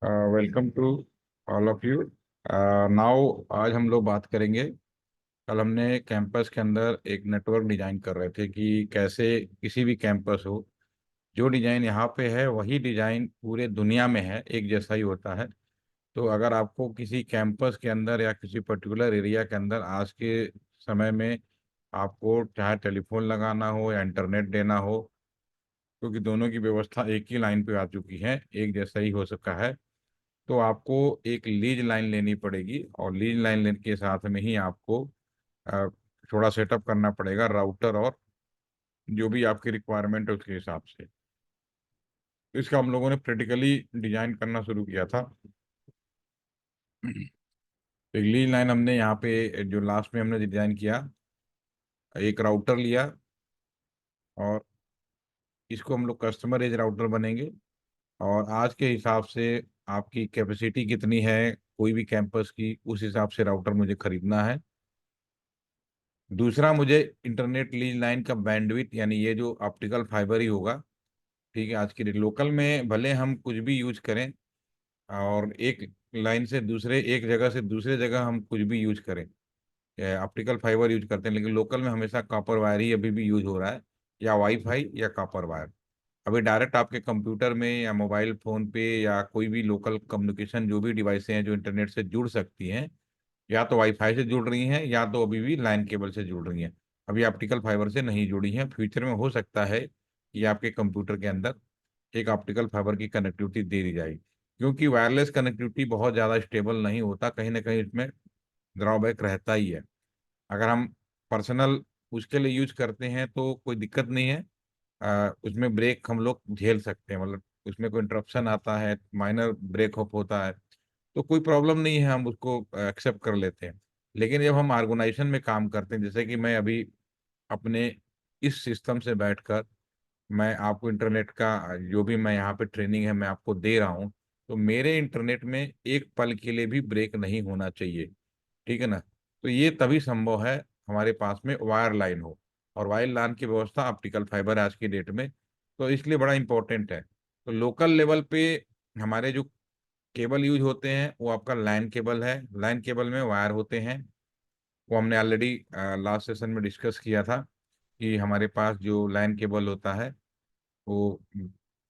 Welcome to all of you. Now आज हम लोग बात करेंगे। कल हमने कैंपस के अंदर एक नेटवर्क डिजाइन कर रहे थे कि कैसे किसी भी कैंपस हो, जो डिजाइन यहाँ पे है वही डिजाइन पूरे दुनिया में है, एक जैसा ही होता है। तो अगर आपको किसी कैंपस के अंदर या किसी पर्टिकुलर एरिया के अंदर आज के समय में आपको चाहे टेलीफोन लगाना हो या इंटरनेट देना हो, क्योंकि दोनों की व्यवस्था एक ही लाइन पे आ चुकी है, एक जैसा ही हो सका है, तो आपको एक लीज लाइन लेनी पड़ेगी। और लीज लाइन लेने के साथ में ही आपको अ, थोड़ा सेटअप करना पड़ेगा राउटर और जो भी आपकी रिक्वायरमेंट है उसके हिसाब से। तो इसका हम लोगों ने प्रैक्टिकली डिजाइन करना शुरू किया था। एक लीज लाइन हमने यहाँ पे जो लास्ट में हमने डिजाइन किया, एक राउटर लिया और इसको हम लोग कस्टमर एज राउटर बनेंगे। और आज के हिसाब से आपकी कैपेसिटी कितनी है कोई भी कैंपस की, उस हिसाब से राउटर मुझे खरीदना है। दूसरा, मुझे इंटरनेट लीज लाइन का बैंडविड्थ, यानी ये जो ऑप्टिकल फाइबर ही होगा। ठीक है, आज की डेट लोकल में भले हम कुछ भी यूज करें और एक लाइन से दूसरे, एक जगह से दूसरे जगह हम कुछ भी यूज करें, ऑप्टिकल फाइबर यूज करते हैं, लेकिन लोकल में हमेशा कॉपर वायर ही अभी भी यूज हो रहा है, या वाईफाई या कॉपर वायर। अभी डायरेक्ट आपके कंप्यूटर में या मोबाइल फोन पे या कोई भी लोकल कम्युनिकेशन जो भी डिवाइसें हैं जो इंटरनेट से जुड़ सकती हैं, या तो वाईफाई से जुड़ रही हैं या तो अभी भी लाइन केबल से जुड़ रही हैं। अभी ऑप्टिकल फाइबर से नहीं जुड़ी हैं। फ्यूचर में हो सकता है कि आपके कंप्यूटर के अंदर एक ऑप्टिकल फाइबर की कनेक्टिविटी दे दी जाएगी, क्योंकि वायरलेस कनेक्टिविटी बहुत ज़्यादा स्टेबल नहीं होता, कहीं ना कहीं इसमें ड्रॉबैक रहता ही है। अगर हम पर्सनल उसके लिए यूज करते हैं तो कोई दिक्कत नहीं है। उसमें ब्रेक हम लोग झेल सकते हैं, मतलब उसमें कोई इंटरप्शन आता है, माइनर ब्रेक अप होता है, तो कोई प्रॉब्लम नहीं है, हम उसको एक्सेप्ट कर लेते हैं। लेकिन जब हम ऑर्गेनाइजेशन में काम करते हैं, जैसे कि मैं अभी अपने इस सिस्टम से बैठकर मैं आपको इंटरनेट का जो भी मैं यहाँ पे ट्रेनिंग है मैं आपको दे रहा हूँ, तो मेरे इंटरनेट में एक पल के लिए भी ब्रेक नहीं होना चाहिए। ठीक है ना। तो ये तभी संभव है हमारे पास में वायर लाइन हो, और वायर लाइन की व्यवस्था ऑप्टिकल फाइबर आज की डेट में, तो इसलिए बड़ा इंपॉर्टेंट है। तो लोकल लेवल पे हमारे जो केबल यूज होते हैं वो आपका लाइन केबल है। लाइन केबल में वायर होते हैं, वो हमने ऑलरेडी लास्ट सेशन में डिस्कस किया था कि हमारे पास जो लाइन केबल होता है वो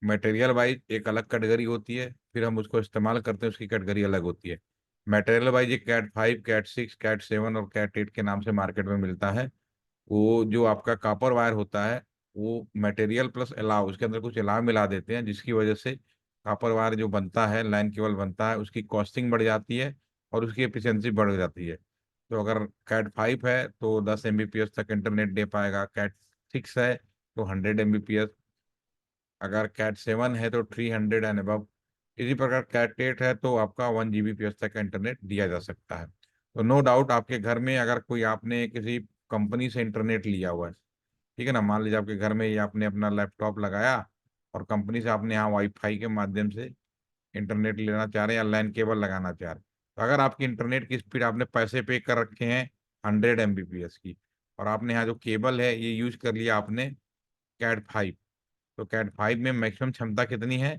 मटेरियल वाइज एक अलग कैटेगरी होती है, फिर हम उसको इस्तेमाल करते हैं उसकी कैटेगरी अलग होती है। मटेरियल वाइज एक कैट 5, कैट 6, कैट 7 और कैट 8 के नाम से मार्केट में मिलता है। वो जो आपका कॉपर वायर होता है वो मटेरियल प्लस अलाव, उसके अंदर कुछ अलाव मिला देते हैं, जिसकी वजह से कॉपर वायर जो बनता है, लाइन केबल बनता है, उसकी कॉस्टिंग बढ़ जाती है और उसकी एफिशिएंसी बढ़ जाती है। तो अगर कैट 5 है तो 10 Mbps तक इंटरनेट दे पाएगा, कैट 6 है तो 100 Mbps, अगर कैट 7 है तो 300 एंड अबव, इसी प्रकार कैट 8 है तो आपका 1 Gbps तक का इंटरनेट दिया जा सकता है। तो नो डाउट आपके घर में अगर कोई आपने किसी कंपनी से इंटरनेट लिया हुआ है, ठीक है ना, मान लीजिए आपके घर में ये आपने अपना लैपटॉप लगाया और कंपनी से आपने यहाँ वाईफाई के माध्यम से इंटरनेट लेना चाह रहे हैं या लैन केबल लगाना चाह रहे हैं, तो अगर आपकी इंटरनेट की स्पीड आपने पैसे पे कर रखे हैं 100 Mbps की, और आपने यहाँ जो केबल है ये यूज कर लिया आपने कैट 5, तो कैट 5 में मैक्सिमम क्षमता कितनी है,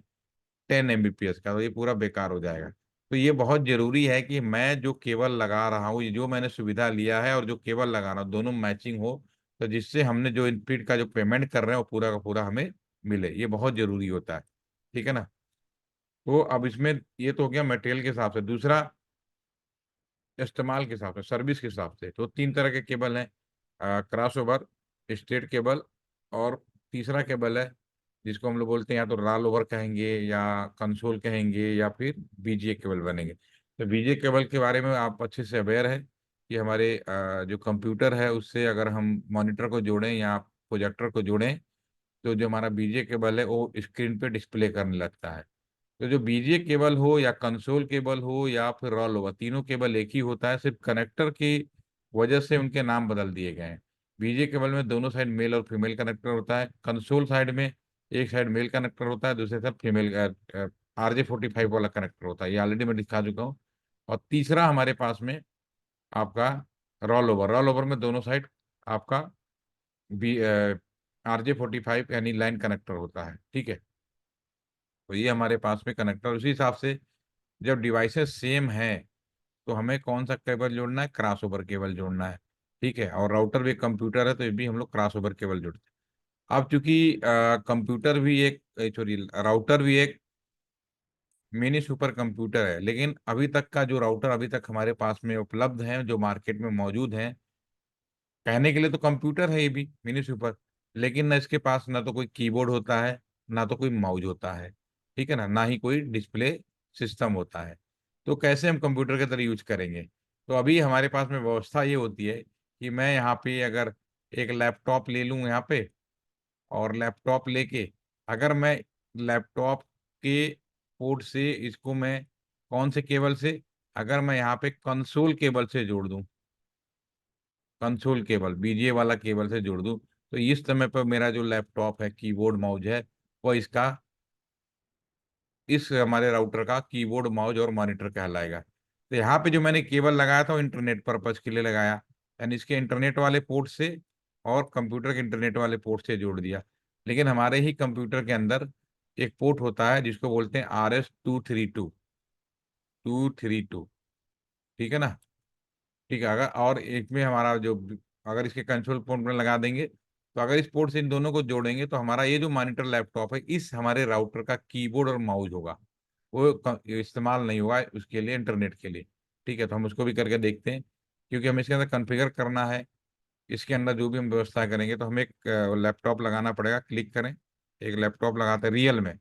10 Mbps का, तो ये पूरा बेकार हो जाएगा। तो ये बहुत जरूरी है कि मैं जो केबल लगा रहा हूँ, ये जो मैंने सुविधा लिया है और जो केबल लगा रहा हूँ दोनों मैचिंग हो, तो जिससे हमने जो इनपुट का जो पेमेंट कर रहे हैं वो पूरा का पूरा हमें मिले, ये बहुत जरूरी होता है। ठीक है ना। तो अब इसमें ये तो हो गया मटेरियल के हिसाब से। दूसरा, इस्तेमाल के हिसाब से, सर्विस के हिसाब से, तो तीन तरह के केबल हैं, क्रॉस ओवर, स्ट्रेट केबल, और तीसरा केबल है जिसको हम लोग बोलते हैं या तो रॉल ओवर कहेंगे या कंसोल कहेंगे या फिर बीजीए केबल बनेंगे। तो बीजीए केबल के बारे में आप अच्छे से अवेयर है कि हमारे जो कंप्यूटर है उससे अगर हम मॉनिटर को जोड़ें या प्रोजेक्टर को जोड़ें, तो जो हमारा बीजीए केबल है वो स्क्रीन पे डिस्प्ले करने लगता है। तो जो बीजीए केबल हो या कंसोल केबल हो या फिर रॉल ओवर, तीनों केबल एक ही होता है, सिर्फ कनेक्टर की वजह से उनके नाम बदल दिए गए हैं। बीजीए केबल में दोनों साइड मेल और फीमेल कनेक्टर होता है, कंसोल साइड में एक साइड मेल कनेक्टर होता है, दूसरे साइड फीमेल RJ45 वाला कनेक्टर होता है, ये ऑलरेडी मैं दिखा चुका हूँ। और तीसरा हमारे पास में आपका रॉल ओवर में दोनों साइड आपका बी RJ45 यानी लाइन कनेक्टर होता है। ठीक है, तो ये हमारे पास में कनेक्टर उसी हिसाब से जब डिवाइसेस सेम है तो हमें कौन सा केबल जोड़ना है, क्रॉस ओवर केबल जोड़ना है। ठीक है, और राउटर भी एक कंप्यूटर है तो ये भी हम लोग क्रॉस ओवर केबल जोड़ते हैं। अब चूंकि कंप्यूटर भी एक, सॉरी, राउटर भी एक मिनी सुपर कंप्यूटर है, लेकिन अभी तक का जो राउटर अभी तक हमारे पास में उपलब्ध है, जो मार्केट में मौजूद है, कहने के लिए तो कंप्यूटर है ये भी मिनी सुपर, लेकिन ना इसके पास ना तो कोई कीबोर्ड होता है, ना तो कोई माउस होता है। ठीक है ना, ना ही कोई डिस्प्ले सिस्टम होता है। तो कैसे हम कंप्यूटर के तरह यूज करेंगे? तो अभी हमारे पास में व्यवस्था ये होती है कि मैं यहाँ पे अगर एक लैपटॉप ले लूँ यहाँ पे, और लैपटॉप लेके अगर मैं लैपटॉप के पोर्ट से इसको मैं कौन से केबल से, अगर मैं यहाँ पे कंसोल केबल से जोड़ दूं, कंसोल केबल बीजीए वाला केबल से जोड़ दूं, तो इस समय पर मेरा जो लैपटॉप है, कीबोर्ड माउस है, वो इसका, इस हमारे राउटर का कीबोर्ड माउस और मॉनिटर कहलाएगा। तो यहाँ पे जो मैंने केबल लगाया था वो इंटरनेट पर्पज के लिए लगाया, यानी इसके इंटरनेट वाले पोर्ट से और कंप्यूटर के इंटरनेट वाले पोर्ट से जोड़ दिया। लेकिन हमारे ही कंप्यूटर के अंदर एक पोर्ट होता है जिसको बोलते हैं RS-232। ठीक है ना? ठीक है, अगर और एक में हमारा जो, अगर इसके कंट्रोल पोर्ट में लगा देंगे, तो अगर इस पोर्ट से इन दोनों को जोड़ेंगे तो हमारा ये जो मॉनिटर लैपटॉप है, इस हमारे राउटर का कीबोर्ड और माउस होगा, वो इस्तेमाल नहीं होगा उसके लिए, इंटरनेट के लिए। ठीक है, तो हम उसको भी करके देखते हैं, क्योंकि हमें इसके अंदर कॉन्फ़िगर करना है। इसके अंदर जो भी हम व्यवस्था करेंगे तो हमें एक लैपटॉप लगाना पड़ेगा। क्लिक करें, एक लैपटॉप लगाते हैं रियल में।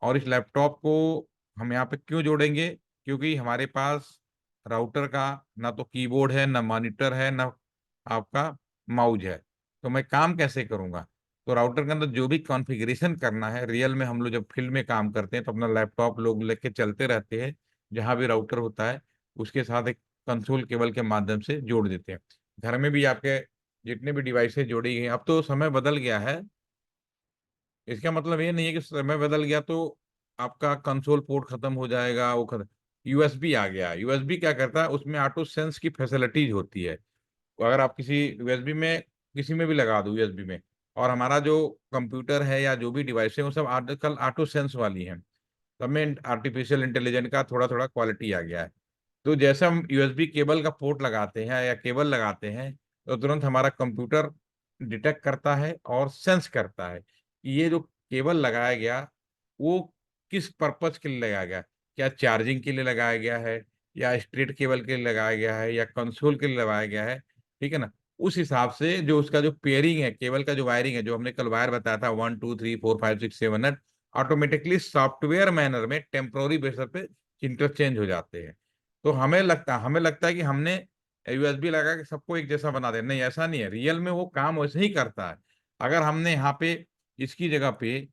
और इस लैपटॉप को हम यहाँ पे क्यों जोड़ेंगे? क्योंकि हमारे पास राउटर का ना तो कीबोर्ड है, ना मॉनिटर है, ना आपका माउस है। तो मैं काम कैसे करूंगा? तो राउटर के अंदर जो भी कॉन्फ़िगरेशन करना है, रियल में हम लोग जब फील्ड में काम करते हैं तो अपना लैपटॉप लोग लेके चलते रहते हैं, जहाँ भी राउटर होता है उसके साथ एक कंसोल केबल के माध्यम से जोड़ देते हैं। घर में भी आपके जितने भी डिवाइसेज जोड़ी गई हैं, अब तो समय बदल गया है। इसका मतलब ये नहीं है कि समय बदल गया तो आपका कंसोल पोर्ट खत्म हो जाएगा, वो खत्म। यूएसबी आ गया। यूएसबी क्या करता है, उसमें ऑटो सेंस की फैसिलिटीज होती है। अगर आप किसी यूएसबी में, किसी में भी लगा दो यूएसबी में, और हमारा जो कंप्यूटर है या जो भी डिवाइस है वो सब आजकल ऑटो सेंस वाली हैं। सब में आर्टिफिशियल इंटेलिजेंस का थोड़ा थोड़ा क्वालिटी आ गया है। तो जैसे हम यूएसबी केबल का पोर्ट लगाते हैं या केबल लगाते हैं, तो तुरंत हमारा कंप्यूटर डिटेक्ट करता है और सेंस करता है कि ये जो केबल लगाया गया वो किस पर्पज के लिए लगाया गया। क्या चार्जिंग के लिए लगाया गया है, या स्ट्रेट केबल के लिए लगाया गया है, या कंसोल के लिए लगाया गया है। ठीक है ना? उस हिसाब से जो उसका जो पेयरिंग है, केबल का जो वायरिंग है, जो हमने कल वायर बताया था 1 2 3 4 5 6 7 8, ऑटोमेटिकली सॉफ्टवेयर मैनर में टेम्पोररी बेसिस पे इंटरचेंज हो जाते हैं। तो हमें लगता है कि हमने यूएसबी लगा के सबको एक जैसा बना दे, नहीं, ऐसा नहीं है। रियल में वो काम वैसे ही करता है। अगर हमने यहाँ पे इसकी जगह पे,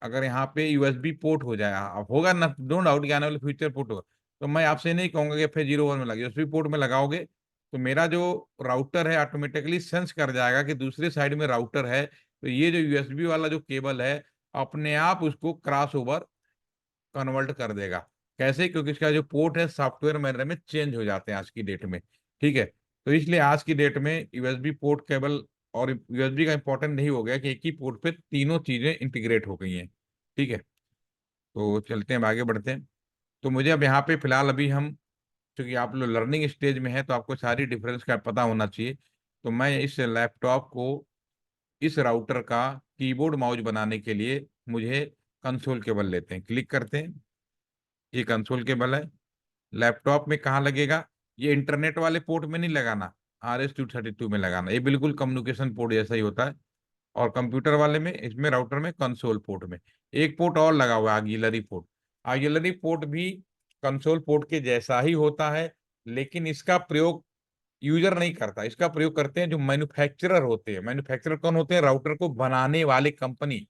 अगर यहाँ पे यूएसबी पोर्ट हो जाए, अब होगा ना, नो डाउट कि आने वाले फ्यूचर पोर्ट होगा, तो मैं आपसे नहीं कहूंगा कि फिर 0 1 में लगे, यूएसबी पोर्ट में लगाओगे तो मेरा जो राउटर है ऑटोमेटिकली सेंस कर जाएगा कि दूसरे साइड में राउटर है, तो ये जो यूएसबी वाला जो केबल है अपने आप उसको क्रॉस ओवर कन्वर्ट कर देगा। कैसे? क्योंकि इसका जो पोर्ट है सॉफ्टवेयर मैनर में चेंज हो जाते हैं आज की डेट में। ठीक है, तो इसलिए आज की डेट में यूएसबी पोर्ट केबल और यूएसबी का इंपॉर्टेंट नहीं हो गया कि एक ही पोर्ट पे तीनों चीजें इंटीग्रेट हो गई हैं। ठीक है, तो चलते हैं, आगे बढ़ते हैं। तो मुझे अब यहाँ पे फिलहाल अभी हम, क्योंकि आप लोग लर्निंग स्टेज में है तो आपको सारी डिफरेंस का पता होना चाहिए। तो मैं इस लैपटॉप को, इस राउटर का कीबोर्ड माउस बनाने के लिए मुझे कंसोल केबल लेते हैं। क्लिक करते हैं, ये कंसोल केबल है। लैपटॉप में कहाँ लगेगा? ये इंटरनेट वाले पोर्ट में नहीं लगाना, RS-232 में लगाना। ये बिल्कुल कम्युनिकेशन पोर्ट जैसा ही होता है। और कंप्यूटर वाले में, इसमें राउटर में कंसोल पोर्ट में एक पोर्ट और लगा हुआ है, ऑक्सिलरी पोर्ट। ऑक्सिलरी पोर्ट भी कंसोल पोर्ट के जैसा ही होता है, लेकिन इसका प्रयोग यूजर नहीं करता। इसका प्रयोग करते हैं जो मैन्युफैक्चरर होते हैं। मैन्युफैक्चरर कौन होते हैं? राउटर को बनाने वाली कंपनी।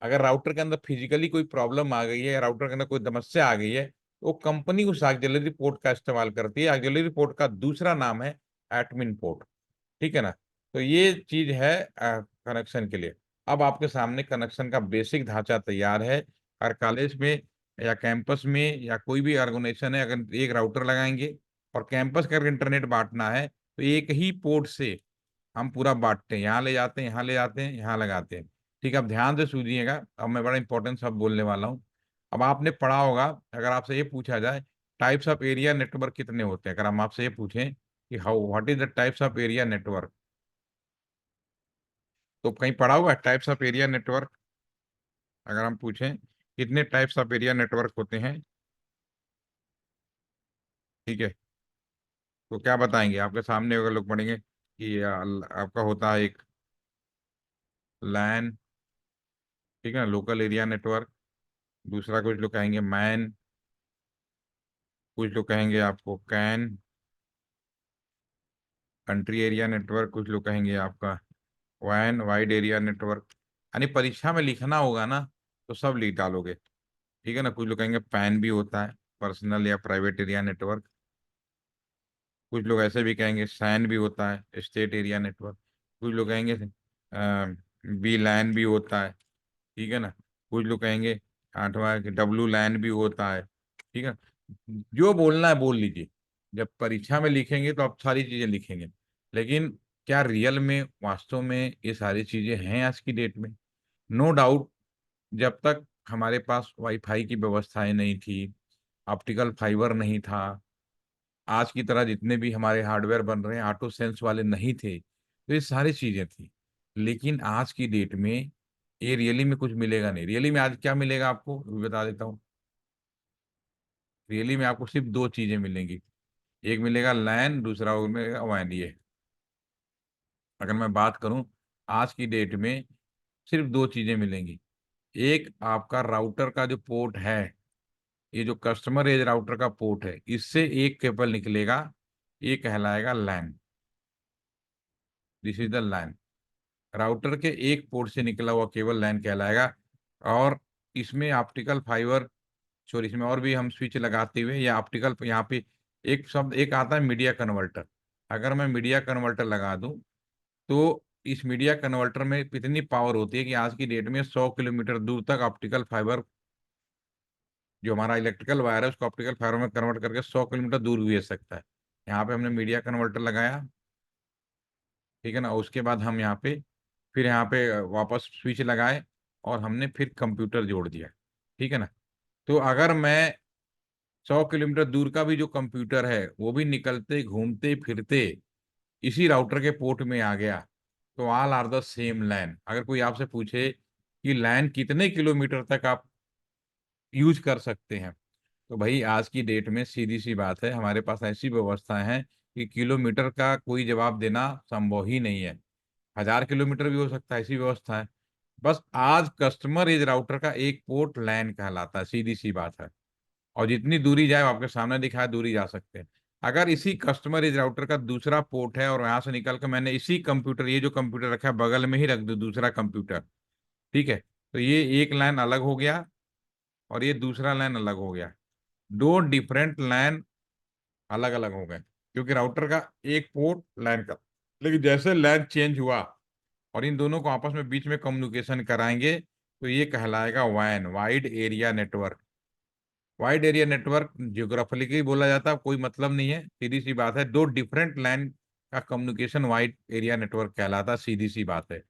अगर राउटर के अंदर फिजिकली कोई प्रॉब्लम आ गई है या राउटर के अंदर कोई समस्या आ गई है, तो कंपनी उस ऑक्सिलरी पोर्ट का इस्तेमाल करती है। ऑक्सिलरी पोर्ट का दूसरा नाम है एडमिन पोर्ट। ठीक है ना? तो ये चीज है कनेक्शन के लिए। अब आपके सामने कनेक्शन का बेसिक ढांचा तैयार है। हर कॉलेज में या कैंपस में या कोई भी ऑर्गेनाइजेशन है, अगर एक राउटर लगाएंगे और कैंपस का इंटरनेट बांटना है, तो एक ही पोर्ट से हम पूरा बांटते हैं, यहाँ ले जाते हैं, यहाँ ले जाते हैं, यहाँ लगाते हैं। ठीक है, अब ध्यान से सुनिएगा, अब मैं बड़ा इंपॉर्टेंट शब्द बोलने वाला हूँ। अब आपने पढ़ा होगा, अगर आपसे ये पूछा जाए टाइप्स ऑफ एरिया नेटवर्क कितने होते हैं, अगर हम आपसे ये पूछें कि how what is the types of area network, तो कहीं पढ़ा हुआ है टाइप्स ऑफ एरिया नेटवर्क? अगर हम पूछें कितने टाइप्स ऑफ एरिया नेटवर्क होते हैं, ठीक है, तो क्या बताएंगे? आपके सामने अगर लोग पढ़ेंगे कि आपका होता है एक लैन, ठीक है ना, लोकल एरिया नेटवर्क। दूसरा कुछ लोग कहेंगे मैन, कुछ लोग कहेंगे आपको कैन, कंट्री एरिया नेटवर्क, कुछ लोग कहेंगे आपका वैन, वाइड एरिया नेटवर्क। यानी परीक्षा में लिखना होगा ना तो सब लिख डालोगे, ठीक है ना। कुछ लोग कहेंगे पैन भी होता है, पर्सनल या प्राइवेट एरिया नेटवर्क। कुछ लोग ऐसे भी कहेंगे सैन भी होता है, स्टेट एरिया नेटवर्क। कुछ लोग कहेंगे बी लैन भी होता है, ठीक है ना। कुछ लोग कहेंगे आठवां कि डब्लू लैन भी होता है, ठीक है। जो बोलना है बोल लीजिए, जब परीक्षा में लिखेंगे तो आप सारी चीजें लिखेंगे। लेकिन क्या रियल में वास्तव में ये सारी चीजें हैं आज की डेट में? No doubt. जब तक हमारे पास वाईफाई की व्यवस्थाएं नहीं थी, ऑप्टिकल फाइबर नहीं था, आज की तरह जितने भी हमारे हार्डवेयर बन रहे हैं ऑटो सेंस वाले नहीं थे, तो ये सारी चीजें थी। लेकिन आज की डेट में ये रियली में कुछ मिलेगा नहीं। रियली में आज क्या मिलेगा आपको भी बता देता हूँ। रियली में आपको सिर्फ दो चीजें मिलेंगी, एक मिलेगा लैन, दूसरा वो मिलेगा वैन। ये अगर मैं बात करूं आज की डेट में सिर्फ दो चीजें मिलेंगी। एक आपका राउटर का जो पोर्ट है, ये जो कस्टमर एज राउटर का पोर्ट है, इससे एक केबल निकलेगा, ये कहलाएगा LAN. This is the LAN. Router के एक पोर्ट से निकला हुआ केबल लैन कहलाएगा। और इसमें ऑप्टिकल फाइबर, सॉरी, इसमें और भी हम स्विच लगाते हुए या ऑप्टिकल, यहाँ पे एक शब्द एक आता है मीडिया कन्वर्टर। अगर मैं मीडिया कन्वर्टर लगा दूं तो इस मीडिया कन्वर्टर में इतनी पावर होती है कि आज की डेट में 100 किलोमीटर दूर तक ऑप्टिकल फाइबर, जो हमारा इलेक्ट्रिकल वायर है, उसको ऑप्टिकल फाइबर में कन्वर्ट करके 100 किलोमीटर दूर भी भेज सकता है। यहाँ पे हमने मीडिया कन्वर्टर लगाया, ठीक है ना। उसके बाद हम यहाँ पे फिर यहाँ पे वापस स्विच लगाए और हमने फिर कंप्यूटर जोड़ दिया, ठीक है ना। तो अगर मैं 100 किलोमीटर दूर का भी जो कंप्यूटर है वो भी निकलते घूमते फिरते इसी राउटर के पोर्ट में आ गया, तो ऑल आर द सेम लैन। अगर कोई आपसे पूछे कि लैन कितने किलोमीटर तक आप यूज कर सकते हैं, तो भाई आज की डेट में सीधी सी बात है, हमारे पास ऐसी व्यवस्थाएं हैं कि किलोमीटर का कोई जवाब देना संभव ही नहीं है। 1000 किलोमीटर भी हो सकता है, ऐसी व्यवस्था है। बस आज कस्टमर एज राउटर का एक पोर्ट लैन कहलाता है, सीधी सी बात है। और जितनी दूरी जाए वो आपके सामने दिखाए दूरी जा सकते हैं। अगर इसी कस्टमर एज राउटर का दूसरा पोर्ट है और यहाँ से निकल कर मैंने इसी कंप्यूटर, ये जो कंप्यूटर रखा है बगल में ही रख दो दूसरा कंप्यूटर, ठीक है, तो ये एक लाइन अलग हो गया और ये दूसरा लाइन अलग हो गया। दो डिफरेंट लाइन अलग अलग हो गए, क्योंकि राउटर का एक पोर्ट लाइन का। लेकिन जैसे लाइन चेंज हुआ और इन दोनों को आपस में बीच में कम्युनिकेशन कराएंगे, तो ये कहलाएगा वैन, wide area network. Wide area network geographically बोला जाता है, कोई मतलब नहीं है, सीधी सी बात है। दो डिफरेंट लाइन का कम्युनिकेशन वाइड एरिया नेटवर्क कहलाता है, सीधी सी बात है।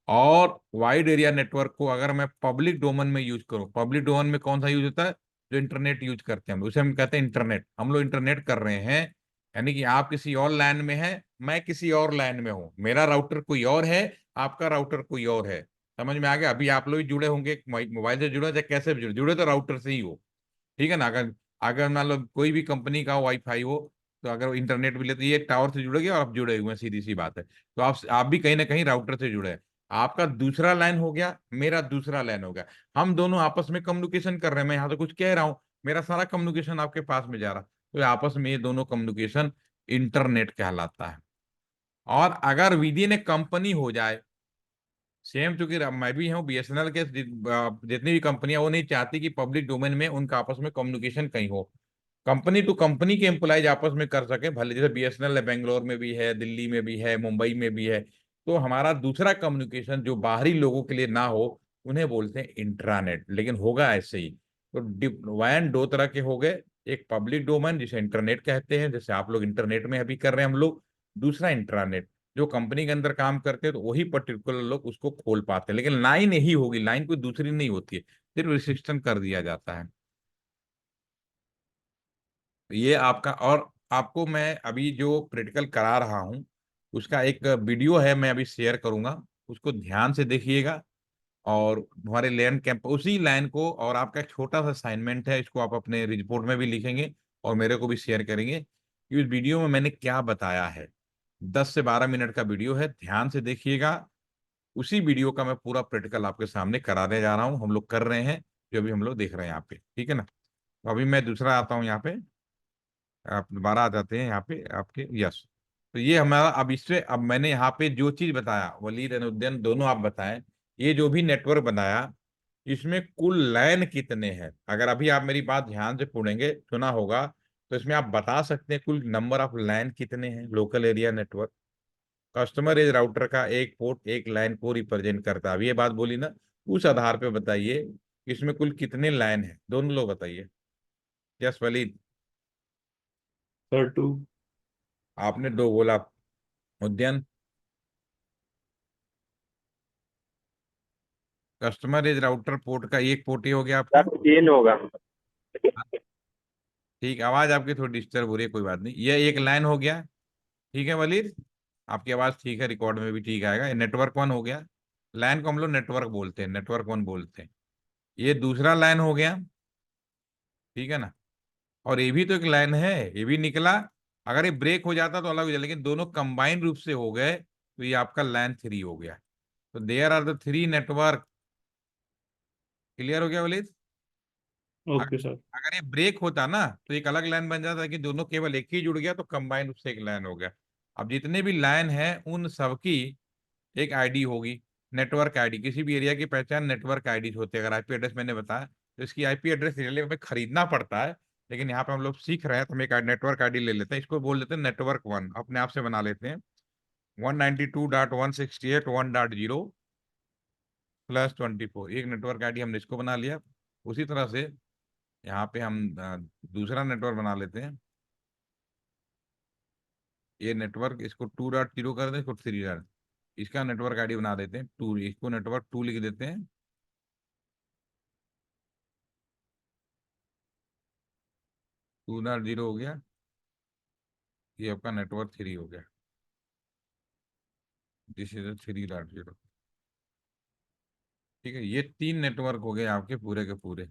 और वाइड एरिया नेटवर्क को अगर मैं पब्लिक डोमेन में यूज करूं, पब्लिक डोमेन में कौन सा यूज होता है? जो इंटरनेट यूज करते हैं हम, उसे हम कहते हैं इंटरनेट। हम लोग इंटरनेट कर रहे हैं, यानी कि आप किसी और लैन में हैं, मैं किसी और लैन में हूं, मेरा राउटर कोई और है, आपका राउटर कोई और है। समझ में आ गया? अभी आप लोग भी जुड़े होंगे, मोबाइल से जुड़े, चाहे कैसे भी जुड़े, जुड़े तो राउटर से ही हो, ठीक है ना। अगर अगर मान लो कोई भी कंपनी का वाईफाई हो, तो अगर इंटरनेट भी लेते, ये टावर से जुड़े गए और आप जुड़े हुए हैं, सीधी सी बात है। तो आप भी कहीं ना कहीं राउटर से जुड़े हैं। आपका दूसरा लाइन हो गया, मेरा दूसरा लाइन हो गया, हम दोनों आपस में कम्युनिकेशन कर रहे हैं। मैं यहाँ से कुछ कह रहा हूँ, मेरा सारा कम्युनिकेशन आपके पास में जा रहा, तो ये आपस में ये दोनों कम्युनिकेशन इंटरनेट कहलाता है। और अगर विद इन ए कंपनी हो जाए सेम, चूंकि मैं भी हूँ बीएसएनएल के, जितनी भी कंपनियां, वो नहीं चाहती कि पब्लिक डोमेन में उनका आपस में कम्युनिकेशन कहीं हो। कंपनी टू कंपनी के एम्प्लॉयज आपस में कर सके, भले जैसे बीएसएनएल है, बेंगलोर में भी है, दिल्ली में भी है, मुंबई में भी है। तो हमारा दूसरा कम्युनिकेशन जो बाहरी लोगों के लिए ना हो, उन्हें बोलते हैं इंट्रानेट। लेकिन होगा ऐसे ही। तो वैन दो तरह के हो गए, एक पब्लिक डोमेन जिसे इंटरनेट कहते हैं, जैसे आप लोग इंटरनेट में अभी कर रहे हैं हम लोग। दूसरा इंट्रानेट, जो कंपनी के अंदर काम करते हैं तो वही पर्टिकुलर लोग उसको खोल पाते हैं, लेकिन लाइन यही होगी, लाइन कोई दूसरी नहीं होती है, सिर्फ रिस्ट्रिक्शन कर दिया जाता है। ये आपका, और आपको मैं अभी जो प्रैक्टिकल करा रहा हूँ उसका एक वीडियो है, मैं अभी शेयर करूंगा, उसको ध्यान से देखिएगा। और हमारे लैंड कैंप उसी लाइन को, और आपका एक छोटा सा असाइनमेंट है, इसको आप अपने रिपोर्ट में भी लिखेंगे और मेरे को भी शेयर करेंगे कि उस वीडियो में मैंने क्या बताया है। 10 से 12 मिनट का वीडियो है, ध्यान से देखिएगा। उसी वीडियो का मैं पूरा प्रैक्टिकल आपके सामने कराने जा रहा हूँ, हम लोग कर रहे हैं, जो अभी हम लोग देख रहे हैं यहाँ पे, ठीक है ना। तो अभी मैं दूसरा आता हूँ यहाँ पे, आप दोबारा आ जाते हैं यहाँ पे आपके, यस। तो ये हमारा, अब इससे अब मैंने यहाँ पे जो चीज बताया, वलीद एंड उद्यान दोनों आप बताएं, ये जो भी नेटवर्क बनाया, इसमें कुल लाइन कितने हैं। अगर अभी आप मेरी बात ध्यान से सुनेंगे, सुना होगा, तो इसमें आप बता सकते हैं कुल नंबर ऑफ लाइन कितने हैं। Local area network customer edge router का एक पोर्ट एक लाइन को रिप्रेजेंट करता है। अब ये बात बोली ना, उस आधार पे बताइए कि इसमें कुल कितने लाइन है, दोनों लोग बताइए। Yes Waleed, sir 2। आपने दो बोला। उद्यान, कस्टमर एज राउटर पोर्ट का एक पोर्ट ही हो गया आपका। सर 3 होगा। ठीक, आवाज आपकी थोड़ी डिस्टर्ब हो रही है, कोई बात नहीं, ये एक लाइन हो गया। ठीक है वलीद, आपकी आवाज ठीक है, रिकॉर्ड में भी ठीक आएगा। ये नेटवर्क वन हो गया, लाइन को हम लोग नेटवर्क बोलते हैं, नेटवर्क वन बोलते हैं। ये दूसरा लाइन हो गया, ठीक है ना। और ये भी तो एक लाइन है, ये भी निकला। अगर ये ब्रेक हो जाता तो अलग हो जाता, लेकिन दोनों कंबाइन रूप से हो गए, तो ये आपका लाइन थ्री हो गया। तो there are the three network. Clear हो गया वलीद। अगर ओके सर। अगर ये ब्रेक होता ना तो एक अलग लाइन बन जाता, कि दोनों केवल एक ही जुड़ गया तो कंबाइन रूप से एक लाइन हो गया। अब जितने भी लाइन है उन सबकी एक आईडी होगी, नेटवर्क आईडी। किसी भी एरिया की पहचान नेटवर्क आईडी होती है। अगर आईपी एड्रेस मैंने बताया, तो इसकी आईपी एड्रेस रियली हमें खरीदना पड़ता है, लेकिन यहाँ पे हम लोग सीख रहे हैं, तो हम एक नेटवर्क आईडी ले लेते हैं, इसको बोल देते हैं नेटवर्क वन, अपने आप से बना लेते हैं। 192.168.1.0 +24, एक नेटवर्क आईडी हमने इसको बना लिया। उसी तरह से यहाँ पे हम दूसरा नेटवर्क बना लेते हैं। ये नेटवर्क, इसको 2.0 कर दें, इसको 3. इसका नेटवर्क आईडी बना देते हैं टू, इसको नेटवर्क टू लिख देते हैं। 2.0 हो गया, ये आपका नेटवर्क थ्री हो गया। This is 3.0। ठीक है, ये तीन नेटवर्क हो गए आपके पूरे के पूरे।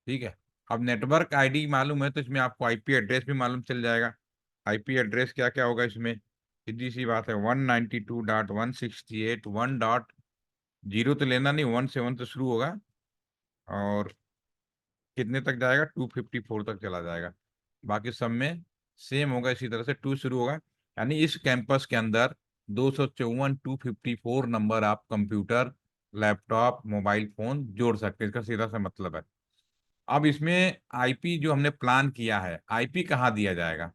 ठीक है, अब नेटवर्क आईडी मालूम है तो इसमें आपको आईपी एड्रेस भी मालूम चल जाएगा। आईपी एड्रेस क्या क्या होगा इसमें, सीधी सी बात है, 192.168.1.0 तो लेना नहीं, 1 से 1 तो शुरू होगा, और कितने तक जाएगा, 254 तक चला जाएगा। बाकी सब में सेम होगा, इसी तरह से टू शुरू होगा। यानी इस कैंपस के अंदर 254 नंबर आप कंप्यूटर, लैपटॉप, मोबाइल फोन जोड़ सकते हैं, इसका सीधा सा मतलब है। अब इसमें आईपी जो हमने प्लान किया है, आईपी कहाँ दिया जाएगा।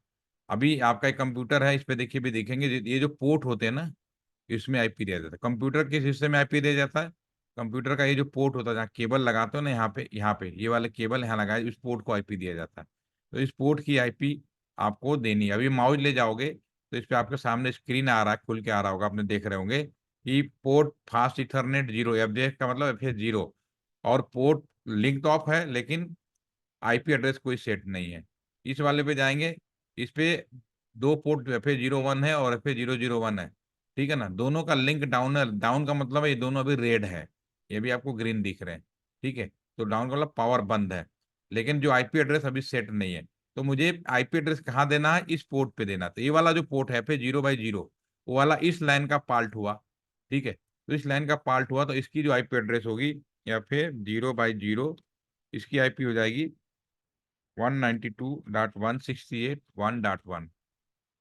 अभी आपका एक कंप्यूटर है, इस पे देखिए भी देखेंगे, ये जो पोर्ट होते हैं ना, इसमें आईपी दिया जाता है। कंप्यूटर किस हिस्से में आईपी दिया जाता है, कंप्यूटर का ये जो पोर्ट होता है, जहाँ केबल लगाते हो ना, यहाँ पे ये वाले केबल यहाँ लगाए, इस पोर्ट को आईपी दिया जाता है। तो इस पोर्ट की आईपी आपको देनी है। अभी माउस ले जाओगे तो इस पे आपके सामने स्क्रीन आ रहा है, खुल के आ रहा होगा, आपने देख रहे होंगे कि port fast ethernet zero, FJ का मतलब एफ जीरो। और पोर्ट लिंक तो ऑफ है, लेकिन आईपी एड्रेस कोई सेट नहीं है। इस वाले पे जाएंगे, इस पे दो पोर्ट FA01 है और FA001 है। ठीक है ना, दोनों का लिंक डाउन है। डाउन का मतलब है ये दोनों अभी रेड है, ये भी आपको ग्रीन दिख रहे हैं। ठीक है, तो डाउन का मतलब पावर बंद है, लेकिन जो आईपी एड्रेस अभी सेट नहीं है। तो मुझे आईपी एड्रेस कहाँ देना है, इस पोर्ट पे देना। तो ये वाला जो पोर्ट है FA0/0, वो वाला इस लाइन का पार्ट हुआ। ठीक है, तो इस लाइन का पार्ट हुआ, तो इसकी जो आईपी एड्रेस होगी FA0/0, इसकी आईपी हो जाएगी 192.168.1.1।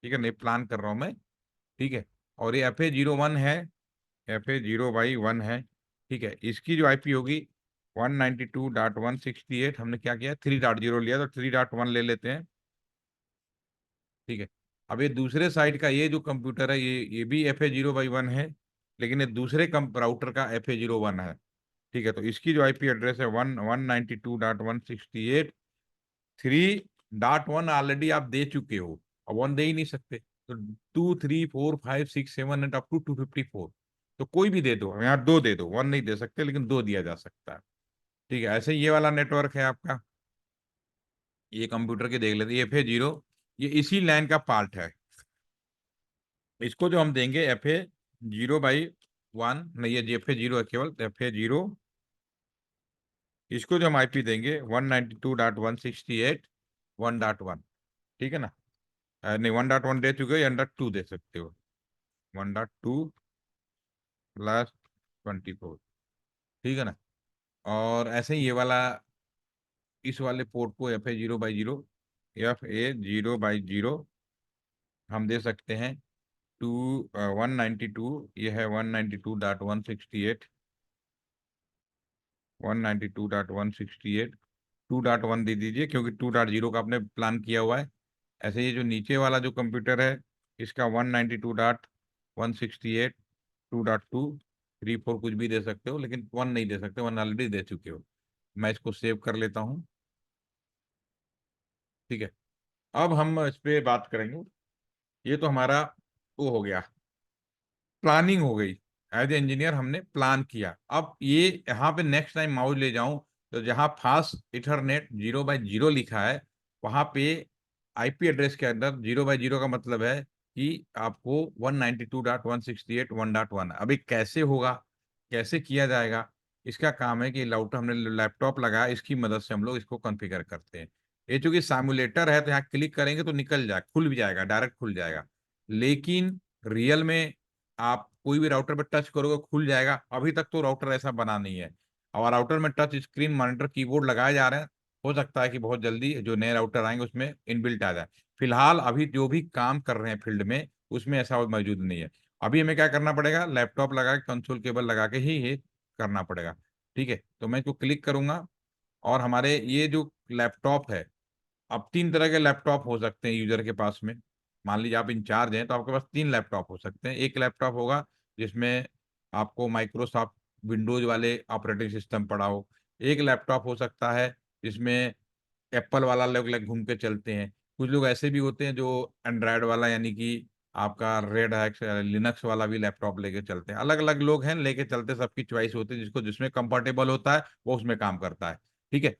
ठीक है, नहीं प्लान कर रहा हूं मैं। ठीक है, और ये FA01 है, FA0/1 है। ठीक है, इसकी जो आईपी होगी 192.168, हमने क्या किया, 3.0 लिया, तो 3.1 ले लेते हैं। ठीक है, अब ये दूसरे साइड का ये जो कंप्यूटर है, ये भी FA0/1 है, लेकिन ये दूसरे राउटर का FA01 है। ठीक है, तो इसकी जो आईपी एड्रेस है 192.168.3.1 ऑलरेडी आप दे चुके हो, अब वन दे ही नहीं सकते, तो 2, 3, 4, 5, 6, 7, 8 अप टू 254, तो कोई भी दे दो, यहाँ दो दे दो, वन नहीं दे सकते, लेकिन दो दिया जा सकता है। ठीक है, ऐसे ही ये वाला नेटवर्क है आपका। ये कंप्यूटर के देख लेते हैं, FA0 ये इसी लाइन का पार्ट है। इसको जो हम देंगे FA0/1, नहीं ये FA0 है केवल, FA0 इसको जो हम IP देंगे 192.168.1.1, ठीक है ना। नहीं 1.1 दे चुके, 1.2 दे सकते हो, 1.2 + 24, ठीक है ना। और ऐसे ही ये वाला, इस वाले पोर्ट को FA0/0 हम दे सकते हैं 192, ये है 192.168, 2.1 दे दीजिए, क्योंकि 2.0 का आपने प्लान किया हुआ है। ऐसे ये जो नीचे वाला जो कंप्यूटर है, इसका 192.168, 2.2, 3, 4 कुछ भी दे सकते हो, लेकिन 1 नहीं दे सकते, 1 ऑलरेडी दे चुके हो। मैं इसको सेव कर लेता हूँ, ठीक है। अब हम इस पे बात करेंगे। ये तो हमारा वो हो गया, प्लानिंग हो गई। एज ए इंजीनियर हमने प्लान किया। अब ये यहाँ पे नेक्स्ट टाइम माउस ले जाऊं तो जहाँ फास्ट इथरनेट 0/0 लिखा है, वहां पे IP एड्रेस के अंदर 0/0 का मतलब है कि आपको 192.168.1.1। अभी कैसे होगा, कैसे किया जाएगा, इसका काम है कि राउटर हमने लैपटॉप लगाया, इसकी मदद से हम लोग इसको कॉन्फ़िगर करते हैं। ये चूंकि सिमुलेटर है तो यहाँ क्लिक करेंगे तो निकल जाए, खुल भी जाएगा, डायरेक्ट खुल जाएगा। लेकिन रियल में आप कोई भी राउटर पर टच करोगे खुल जाएगा। अभी तक तो राउटर ऐसा बना नहीं है, और राउटर में टच स्क्रीन मॉनिटर कीबोर्ड लगाए जा रहे हैं। हो सकता है कि बहुत जल्दी जो नए राउटर आएंगे उसमें इनबिल्ट आ जाए। फिलहाल अभी जो भी काम कर रहे हैं फील्ड में, उसमें ऐसा मौजूद नहीं है। अभी हमें क्या करना पड़ेगा, लैपटॉप लगा के कंसोल केबल लगा के ही ये करना पड़ेगा, ठीक है। तो मैं इसको क्लिक करूंगा, और हमारे ये जो लैपटॉप है, अब 3 तरह के लैपटॉप हो सकते हैं यूजर के पास में। मान लीजिए आप इंचार्ज हैं तो आपके पास 3 लैपटॉप हो सकते हैं। एक लैपटॉप होगा जिसमें आपको माइक्रोसॉफ्ट विंडोज वाले ऑपरेटिंग सिस्टम पड़ा हो। एक लैपटॉप हो सकता है जिसमें एप्पल वाला लोग लोग घूम के चलते हैं। कुछ लोग ऐसे भी होते हैं जो एंड्रॉयड वाला, यानी कि आपका रेड हैट लिनक्स वाला भी लैपटॉप लेके चलते हैं। अलग अलग लोग हैं, लेके चलते, सबकी चॉइस होती है, जिसको जिसमें कंफर्टेबल होता है वो उसमें काम करता है, ठीक है।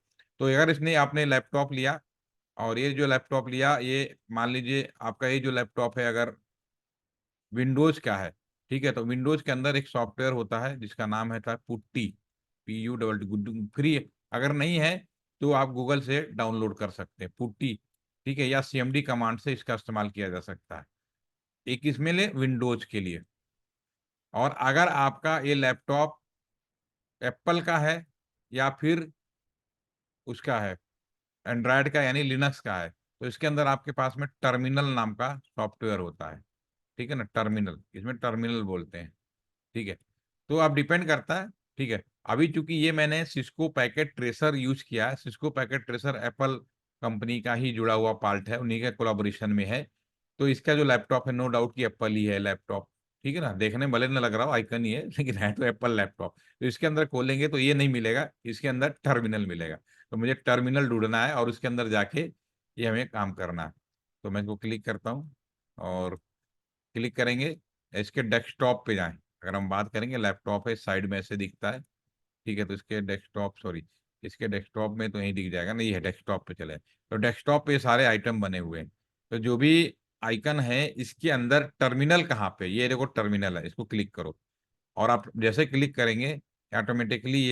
तो अगर इसने आपने लैपटॉप लिया, और ये जो लैपटॉप लिया, ये मान लीजिए आपका ये जो लैपटॉप है अगर विंडोज का है, ठीक है, तो विंडोज के अंदर एक सॉफ्टवेयर होता है जिसका नाम है था पुट्टी, PU, फ्री। अगर नहीं है तो आप गूगल से डाउनलोड कर सकते हैं पुट्टी, ठीक है, या CMD कमांड से इसका इस्तेमाल किया जा सकता है। एक इसमें ले विंडोज के लिए। और अगर आपका ये लैपटॉप एप्पल का है या फिर उसका है एंड्रॉयड का, यानी लिनक्स का है, तो इसके अंदर आपके पास में टर्मिनल नाम का सॉफ्टवेयर होता है, ठीक है ना। टर्मिनल, इसमें टर्मिनल बोलते हैं, ठीक है। तो आप डिपेंड करता है, ठीक है। अभी चूंकि ये मैंने सिस्को पैकेट ट्रेसर यूज किया है, Cisco packet tracer Apple company का ही जुड़ा हुआ पार्ट है, उन्हीं के कोलाबोरेशन में है। तो इसका जो लैपटॉप है, नो डाउट कि एप्पल ही है लैपटॉप, ठीक है ना। देखने में भले न लग रहा हो, आइकन ही है, लेकिन है तो एप्पल लैपटॉप। तो इसके अंदर खोलेंगे तो ये नहीं मिलेगा, इसके अंदर टर्मिनल मिलेगा। तो मुझे टर्मिनल ढूंढना है और उसके अंदर जाके ये हमें काम करना है। तो मैं इसको क्लिक करता हूँ, और क्लिक करेंगे, इसके डेस्कटॉप पे जाएं। अगर हम बात करेंगे, लैपटॉप है साइड में ऐसे दिखता है, ठीक है। तो इसके डेस्कटॉप, सॉरी, इसके डेस्कटॉप में तो यहीं दिख जाएगा, नहीं है डेस्कटॉप पे चले। तो डेस्कटॉप पे सारे आइटम बने हुए हैं। तो जो भी आइकन है इसके अंदर टर्मिनल कहाँ पे, ये देखो टर्मिनल है, इसको क्लिक करो। और आप जैसे क्लिक करेंगे, ऑटोमेटिकली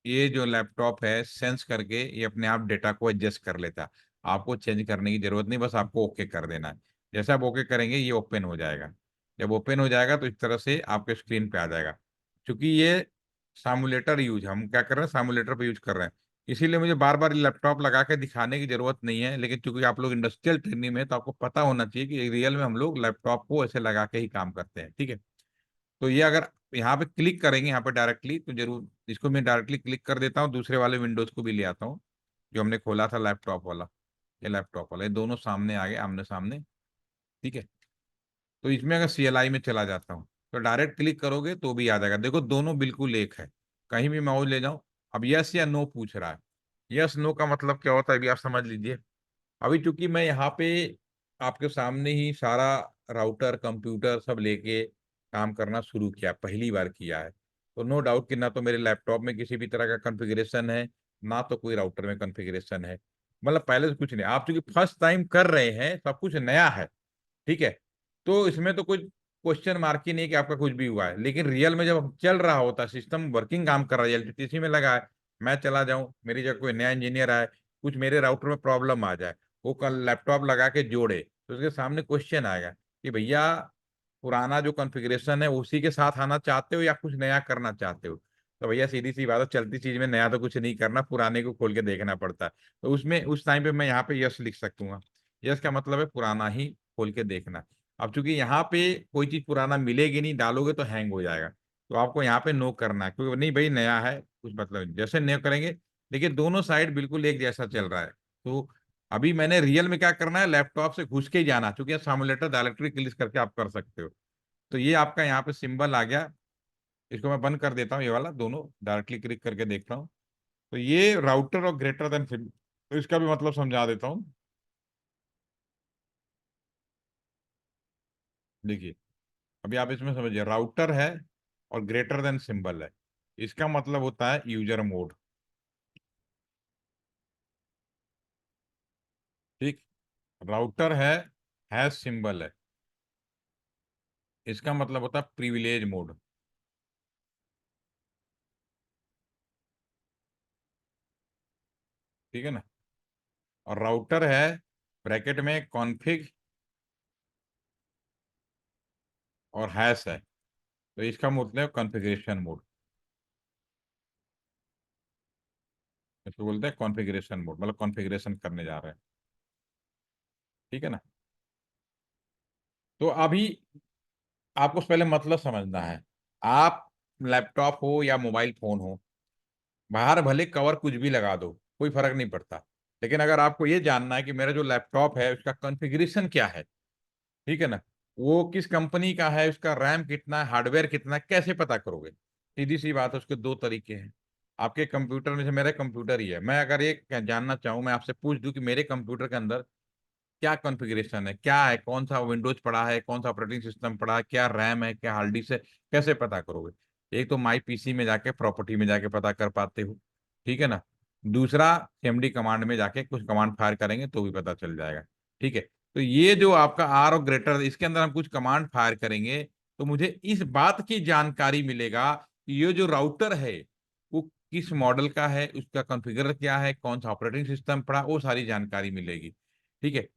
ये जो लैपटॉप है सेंस करके ये अपने आप डेटा को एडजस्ट कर लेता है। आपको चेंज करने की जरूरत नहीं, बस आपको ओके कर देना है। जैसे आप ओके करेंगे ये ओपन हो जाएगा। जब ओपन हो जाएगा तो इस तरह से आपके स्क्रीन पे आ जाएगा। क्योंकि ये सामुलेटर यूज, हम क्या कर रहे हैं, सामुलेटर पे यूज कर रहे हैं, इसीलिए मुझे बार बार लैपटॉप लगा के दिखाने की जरूरत नहीं है। लेकिन चूंकि आप लोग इंडस्ट्रियल ट्रेनिंग में हैं, तो आपको पता होना चाहिए कि रियल में हम लोग लैपटॉप को ऐसे लगा के ही काम करते हैं, ठीक है। तो ये अगर यहाँ पे क्लिक करेंगे, यहाँ पे डायरेक्टली, तो जरूर इसको मैं डायरेक्टली क्लिक कर देता हूँ, दूसरे वाले विंडोज को भी ले आता हूँ जो हमने खोला था लैपटॉप वाला। ये लैपटॉप वाला, ये दोनों सामने आ गए, आमने सामने, ठीक है। तो इसमें अगर CLI में चला जाता हूँ तो डायरेक्ट क्लिक करोगे तो भी आ जाएगा। देखो दोनों बिल्कुल एक है, कहीं भी माउस ले जाऊं। अब यस या नो पूछ रहा है। यस नो का मतलब क्या होता है अभी आप समझ लीजिए। अभी चूंकि मैं यहाँ पे आपके सामने ही सारा राउटर कंप्यूटर सब लेके काम करना शुरू किया, पहली बार किया है, तो नो डाउट कि ना तो मेरे लैपटॉप में किसी भी तरह का कॉन्फ़िगरेशन है, ना तो कोई राउटर में कॉन्फ़िगरेशन है। मतलब पहले से कुछ नहीं, आप चूंकि फर्स्ट टाइम कर रहे हैं, सब कुछ नया है, ठीक है, तो इसमें तो कुछ क्वेश्चन मार्क ही नहीं कि आपका कुछ भी हुआ है। लेकिन रियल में जब चल रहा होता, सिस्टम वर्किंग काम कर रहा है, इलेक्ट्रिसिटी में लगा है, मैं चला जाऊं, मेरी जगह कोई नया इंजीनियर आए, कुछ मेरे राउटर में प्रॉब्लम आ जाए, वो कल लैपटॉप लगा के जोड़े, तो उसके सामने क्वेश्चन आएगा कि भैया पुराना जो कॉन्फ़िगरेशन है उसी के साथ आना चाहते हो या कुछ नया करना चाहते हो। तो भैया सीधी सी बात है, चलती चीज में नया तो कुछ नहीं करना, पुराने को खोल के देखना पड़ता है। तो उसमें उस टाइम पे मैं यहाँ पे यस लिख सकूंगा। यस का मतलब है पुराना ही खोल के देखना। अब चूंकि यहाँ पे कोई चीज पुराना मिलेगी नहीं, डालोगे तो हैंग हो जाएगा, तो आपको यहाँ पे नो करना है, क्योंकि नहीं भाई नया है कुछ मतलब नहीं। जैसे नो करेंगे, देखिए दोनों साइड बिल्कुल एक जैसा चल रहा है। तो अभी मैंने रियल में क्या करना है, लैपटॉप से घुस के ही जाना, क्योंकि सिमुलेटर डायरेक्टली क्लिक करके आप कर सकते हो। तो ये आपका यहाँ पे सिंबल आ गया, इसको मैं बंद कर देता हूँ, ये वाला दोनों डायरेक्टली क्लिक करके देखता हूँ। तो ये राउटर और ग्रेटर देन सिंबल, तो इसका भी मतलब समझा देता हूँ। देखिए अभी आप इसमें समझिए, राउटर है और ग्रेटर देन सिंबल है, इसका मतलब होता है यूजर मोड। ठीक, राउटर है सिंबल है, इसका मतलब होता है प्रिविलेज मोड। ठीक है ना, और राउटर है ब्रैकेट में कॉन्फ़िग और हैश है, तो इसका मतलब कॉन्फ़िगरेशन मोड। इसको बोलते हैं कॉन्फ़िगरेशन मोड, मतलब कॉन्फ़िगरेशन करने जा रहे हैं। ठीक है ना, तो अभी आपको पहले मतलब समझना है। आप लैपटॉप हो या मोबाइल फोन हो, बाहर भले कवर कुछ भी लगा दो, कोई फर्क नहीं पड़ता, लेकिन अगर आपको ये जानना है कि मेरा जो लैपटॉप है उसका कॉन्फ़िगरेशन क्या है, ठीक है ना, वो किस कंपनी का है, उसका रैम कितना है, हार्डवेयर कितना है, कैसे पता करोगे? सीधी सी बात है, उसके दो तरीके हैं। आपके कंप्यूटर में से, मेरा कंप्यूटर ही है, मैं अगर ये जानना चाहूँ, मैं आपसे पूछ दूं कि मेरे कंप्यूटर के अंदर क्या कॉन्फ़िगरेशन है, क्या है, कौन सा विंडोज पड़ा है, कौन सा ऑपरेटिंग सिस्टम पड़ा है, क्या रैम है, क्या हार्ड डिस्क है, कैसे पता करोगे? एक तो माई पीसी में जाके, प्रॉपर्टी में जाके पता कर पाते हो, ठीक है ना। दूसरा, सीएमडी कमांड में जाके कुछ कमांड फायर करेंगे तो भी पता चल जाएगा। ठीक है, तो ये जो आपका आर और ग्रेटर, इसके अंदर हम कुछ कमांड फायर करेंगे तो मुझे इस बात की जानकारी मिलेगा कि ये जो राउटर है वो किस मॉडल का है, उसका कॉन्फ़िगर क्या है, कौन सा ऑपरेटिंग सिस्टम पड़ा, वो सारी जानकारी मिलेगी। ठीक है,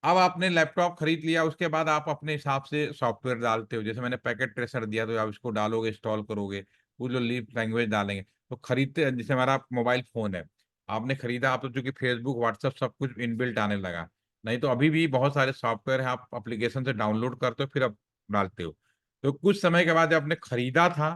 अब आपने लैपटॉप खरीद लिया, उसके बाद आप अपने हिसाब से सॉफ्टवेयर डालते हो, जैसे मैंने पैकेट ट्रेसर दिया तो आप इसको डालोगे, इंस्टॉल करोगे, वो जो लीप लैंग्वेज डालेंगे। तो खरीदते, जैसे हमारा मोबाइल फोन है, आपने खरीदा, आप तो चूंकि फेसबुक व्हाट्सएप सब कुछ इनबिल्ट आने लगा, नहीं तो अभी भी बहुत सारे सॉफ्टवेयर है, आप एप्लीकेशन से डाउनलोड करते हो फिर आप डालते हो। तो कुछ समय के बाद जब आपने खरीदा था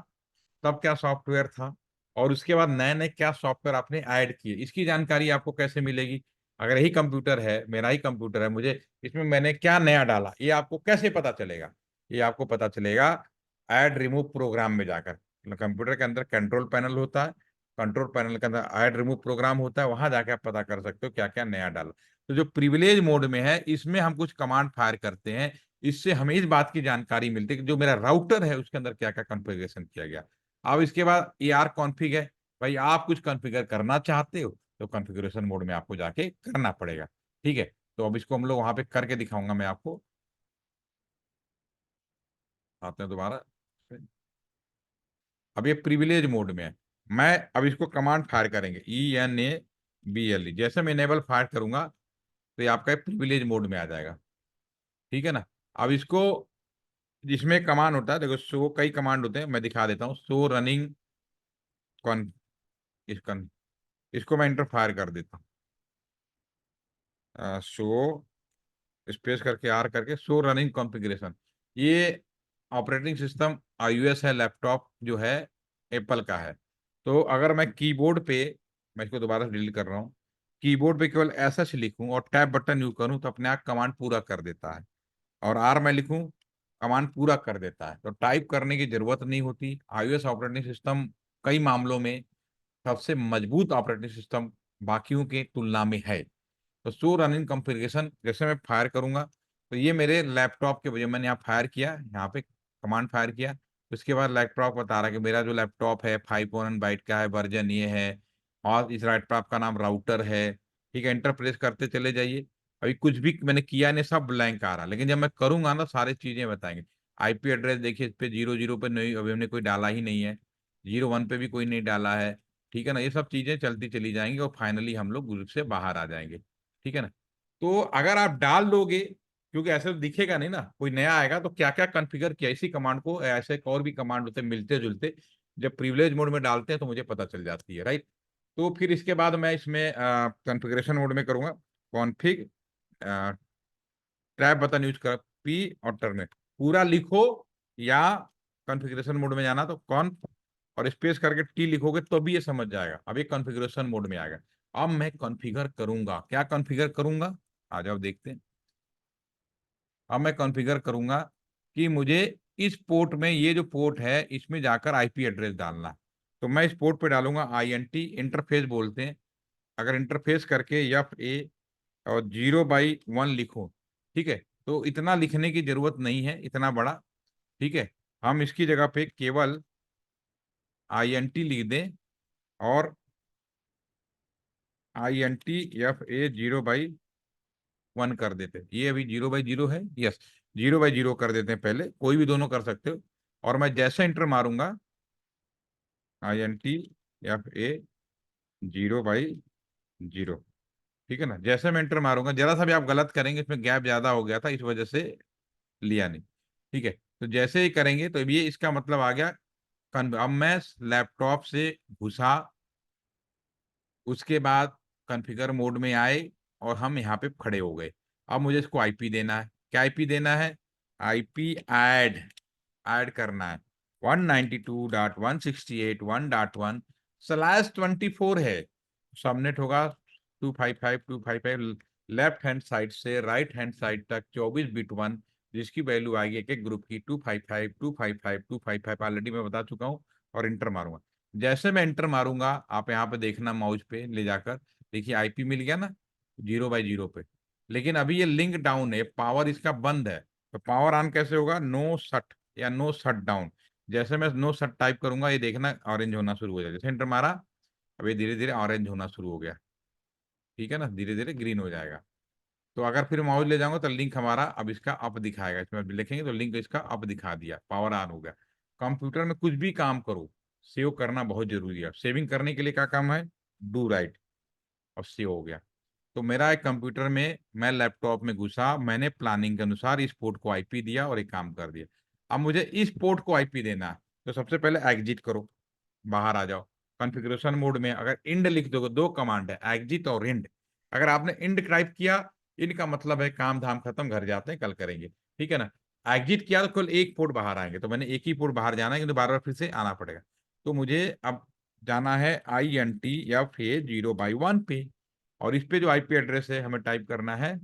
तब क्या सॉफ्टवेयर था, और उसके बाद नए नए क्या सॉफ्टवेयर आपने ऐड किए, इसकी जानकारी आपको कैसे मिलेगी? अगर यही कंप्यूटर है, मेरा ही कंप्यूटर है, मुझे इसमें मैंने क्या नया डाला, ये आपको कैसे पता चलेगा? ये आपको पता चलेगा ऐड रिमूव प्रोग्राम में जाकर। कंप्यूटर के अंदर कंट्रोल पैनल होता है, कंट्रोल पैनल के अंदर ऐड रिमूव प्रोग्राम होता है, वहां जाके आप पता कर सकते हो क्या क्या नया डाला। तो जो प्रिविलेज मोड में है, इसमें हम कुछ कमांड फायर करते हैं, इससे हमें इस बात की जानकारी मिलती है कि जो मेरा राउटर है उसके अंदर क्या क्या कॉन्फ़िगरेशन किया गया। अब इसके बाद ए आर कॉन्फ़िग है, भाई आप कुछ कॉन्फ़िगर करना चाहते हो तो कॉन्फ़िगरेशन मोड में आपको जाके करना पड़ेगा। ठीक है, तो अब इसको हम लोग वहां पे करके दिखाऊंगा मैं आपको। आते हैं दोबारा। अब ये प्रिविलेज मोड में है, मैं अब इसको कमांड फायर करेंगे, ENABLE, जैसे मैं इनेबल फायर करूंगा तो ये आपका प्रिविलेज मोड में आ जाएगा। ठीक है ना, अब इसको, जिसमें कमांड होता है, देखो शो, कई कमांड होते हैं, मैं दिखा देता हूँ। शो रनिंग कॉन, इसको मैं इंटर फायर कर देता हूँ, शो स्पेस करके आर करके, शो रनिंग कॉन्फ़िगरेशन। ये ऑपरेटिंग सिस्टम iOS है, लैपटॉप जो है एप्पल का है। तो अगर मैं कीबोर्ड पे, मैं इसको दोबारा से डिलीट कर रहा हूँ, कीबोर्ड पे केवल ऐसा लिखूं और टैब बटन यूज करूं तो अपने आप कमांड पूरा कर देता है, और आर में लिखूं, कमांड पूरा कर देता है, तो टाइप करने की जरूरत नहीं होती। iOS ऑपरेटिंग सिस्टम कई मामलों में सबसे मजबूत ऑपरेटिंग सिस्टम बाकियों के तुलना में है। तो शो रनिंग कॉन्फ़िगरेशन जैसे मैं फायर करूंगा, तो ये मेरे लैपटॉप के वजह, मैंने यहाँ फायर किया, यहाँ पे कमांड फायर किया, उसके बाद लैपटॉप बता रहा है कि मेरा जो लैपटॉप है 5 बाइट का है, वर्जन ये है, और इस लैपटॉप का नाम राउटर है, ठीक है, एंटर प्रेस करते चले जाइए। अभी कुछ भी मैंने किया नहीं, सब ब्लैंक आ रहा, लेकिन जब मैं करूंगा ना सारी चीजें बताएंगे। आईपी एड्रेस देखिए, इस पे 00 पे नहीं, अभी हमने कोई डाला ही नहीं है। 01 पे भी कोई नहीं डाला है। ठीक है ना, ये सब चीजें चलती चली जाएंगी और फाइनली हम लोग ग्रुप से बाहर आ जाएंगे। ठीक है ना। तो अगर आप डाल दोगे, क्योंकि ऐसे तो दिखेगा नहीं ना, कोई नया आएगा तो क्या क्या कॉन्फ़िगर किया, इसी कमांड को ऐसे एक और भी कमांड होते हैं मिलते जुलते, जब प्रिविलेज मोड में डालते हैं तो मुझे पता चल जाती है, राइट। तो फिर इसके बाद मैं इसमें कॉन्फ़िगरेशन मोड में करूंगा। कॉन्फ़िग टैब बटन यूज कर, पी ऑल्टरनेट पूरा लिखो, या कॉन्फ़िगरेशन मोड में जाना तो कॉन और स्पेस करके टी लिखोगे तो भी ये समझ जाएगा। अब ये कॉन्फ़िगरेशन मोड में आ गया। अब मैं कॉन्फ़िगर करूंगा, क्या कॉन्फ़िगर करूंगा, आ जाओ देखते हैं। अब मैं कॉन्फ़िगर करूंगा कि मुझे इस पोर्ट में, ये जो पोर्ट है इसमें जाकर आईपी एड्रेस डालना है। तो मैं इस पोर्ट पे डालूंगा INT, इंटरफेस बोलते हैं। अगर इंटरफेस करके FA और 0/1 लिखो, ठीक है, तो इतना लिखने की जरूरत नहीं है, इतना बड़ा। ठीक है, हम इसकी जगह पे केवल INT लिख दें और INT FA 0/1 कर देते हैं। ये अभी 0/0 है, यस, 0/0 कर देते हैं, पहले कोई भी दोनों कर सकते हो। और मैं जैसे इंटर मारूंगा, INT FA 0/0, ठीक है ना, जैसे मैं इंटर मारूंगा, जरा सा भी आप गलत करेंगे, इसमें गैप ज्यादा हो गया था इस वजह से लिया नहीं। ठीक है, तो जैसे ही करेंगे तो ये इसका मतलब आ गया। अब मैं लैपटॉप से घुसा, उसके बाद कॉन्फ़िगर मोड में आए और हम यहाँ पे खड़े हो गए। अब मुझे इसको आईपी देना है। क्या आईपी देना है, आईपी ऐड, ऐड करना है। 192.168.1.1/24 है, सबनेट होगा 255.255, लेफ्ट हैंड साइड से राइट हैंड साइड तक 24 बिट 1, जिसकी वैल्यू आएगी एक एक ग्रुप की 255.255.255, ऑलरेडी मैं बता चुका हूँ। और इंटर मारूंगा। जैसे मैं इंटर मारूंगा, आप यहाँ पे देखना माउस पे ले जाकर, देखिए आईपी मिल गया ना 0/0 पे। लेकिन अभी ये लिंक डाउन है, पावर इसका बंद है। तो पावर ऑन कैसे होगा, नो शट या नो शट डाउन। जैसे मैं नो शट टाइप करूंगा, ये देखना ऑरेंज होना शुरू हो जाएगा, जैसे इंटर मारा अब ये धीरे धीरे ऑरेंज होना शुरू हो गया। ठीक है ना, धीरे धीरे ग्रीन हो जाएगा। तो अगर फिर माउस ले जाऊंगा तो लिंक हमारा अब इसका अप दिखाएगा, इसमें लिखेंगे तो लिंक इसका अप दिखा दिया, पावर ऑन हो गया। कंप्यूटर में कुछ भी काम करो, सेव करना बहुत जरूरी है। सेविंग करने के लिए क्या काम है, डू राइट, अब सेव हो गया। तो मेरा एक कंप्यूटर में, मैं लैपटॉप में घुसा, मैंने प्लानिंग के अनुसार इस पोर्ट को आईपी दिया और एक काम कर दिया। अब मुझे इस पोर्ट को आईपी देना है, तो सबसे पहले एग्जिट करो, बाहर आ जाओ। कॉन्फ़िगरेशन मोड में अगर इंड लिख दोगे, दो कमांड है, एग्जिट और इंड। अगर आपने इंड टाइप किया, इनका मतलब है काम धाम खत्म, घर जाते हैं, कल करेंगे। ठीक है ना। एग्जिट किया तो केवल एक पोर्ट बाहर आएंगे, तो मैंने एक ही पोर्ट बाहर जाना है, किंतु बार बार फिर से आना पड़ेगा। तो मुझे अब जाना है INT/0/1 पे, और इस पे जो आईपी एड्रेस है हमें टाइप करना है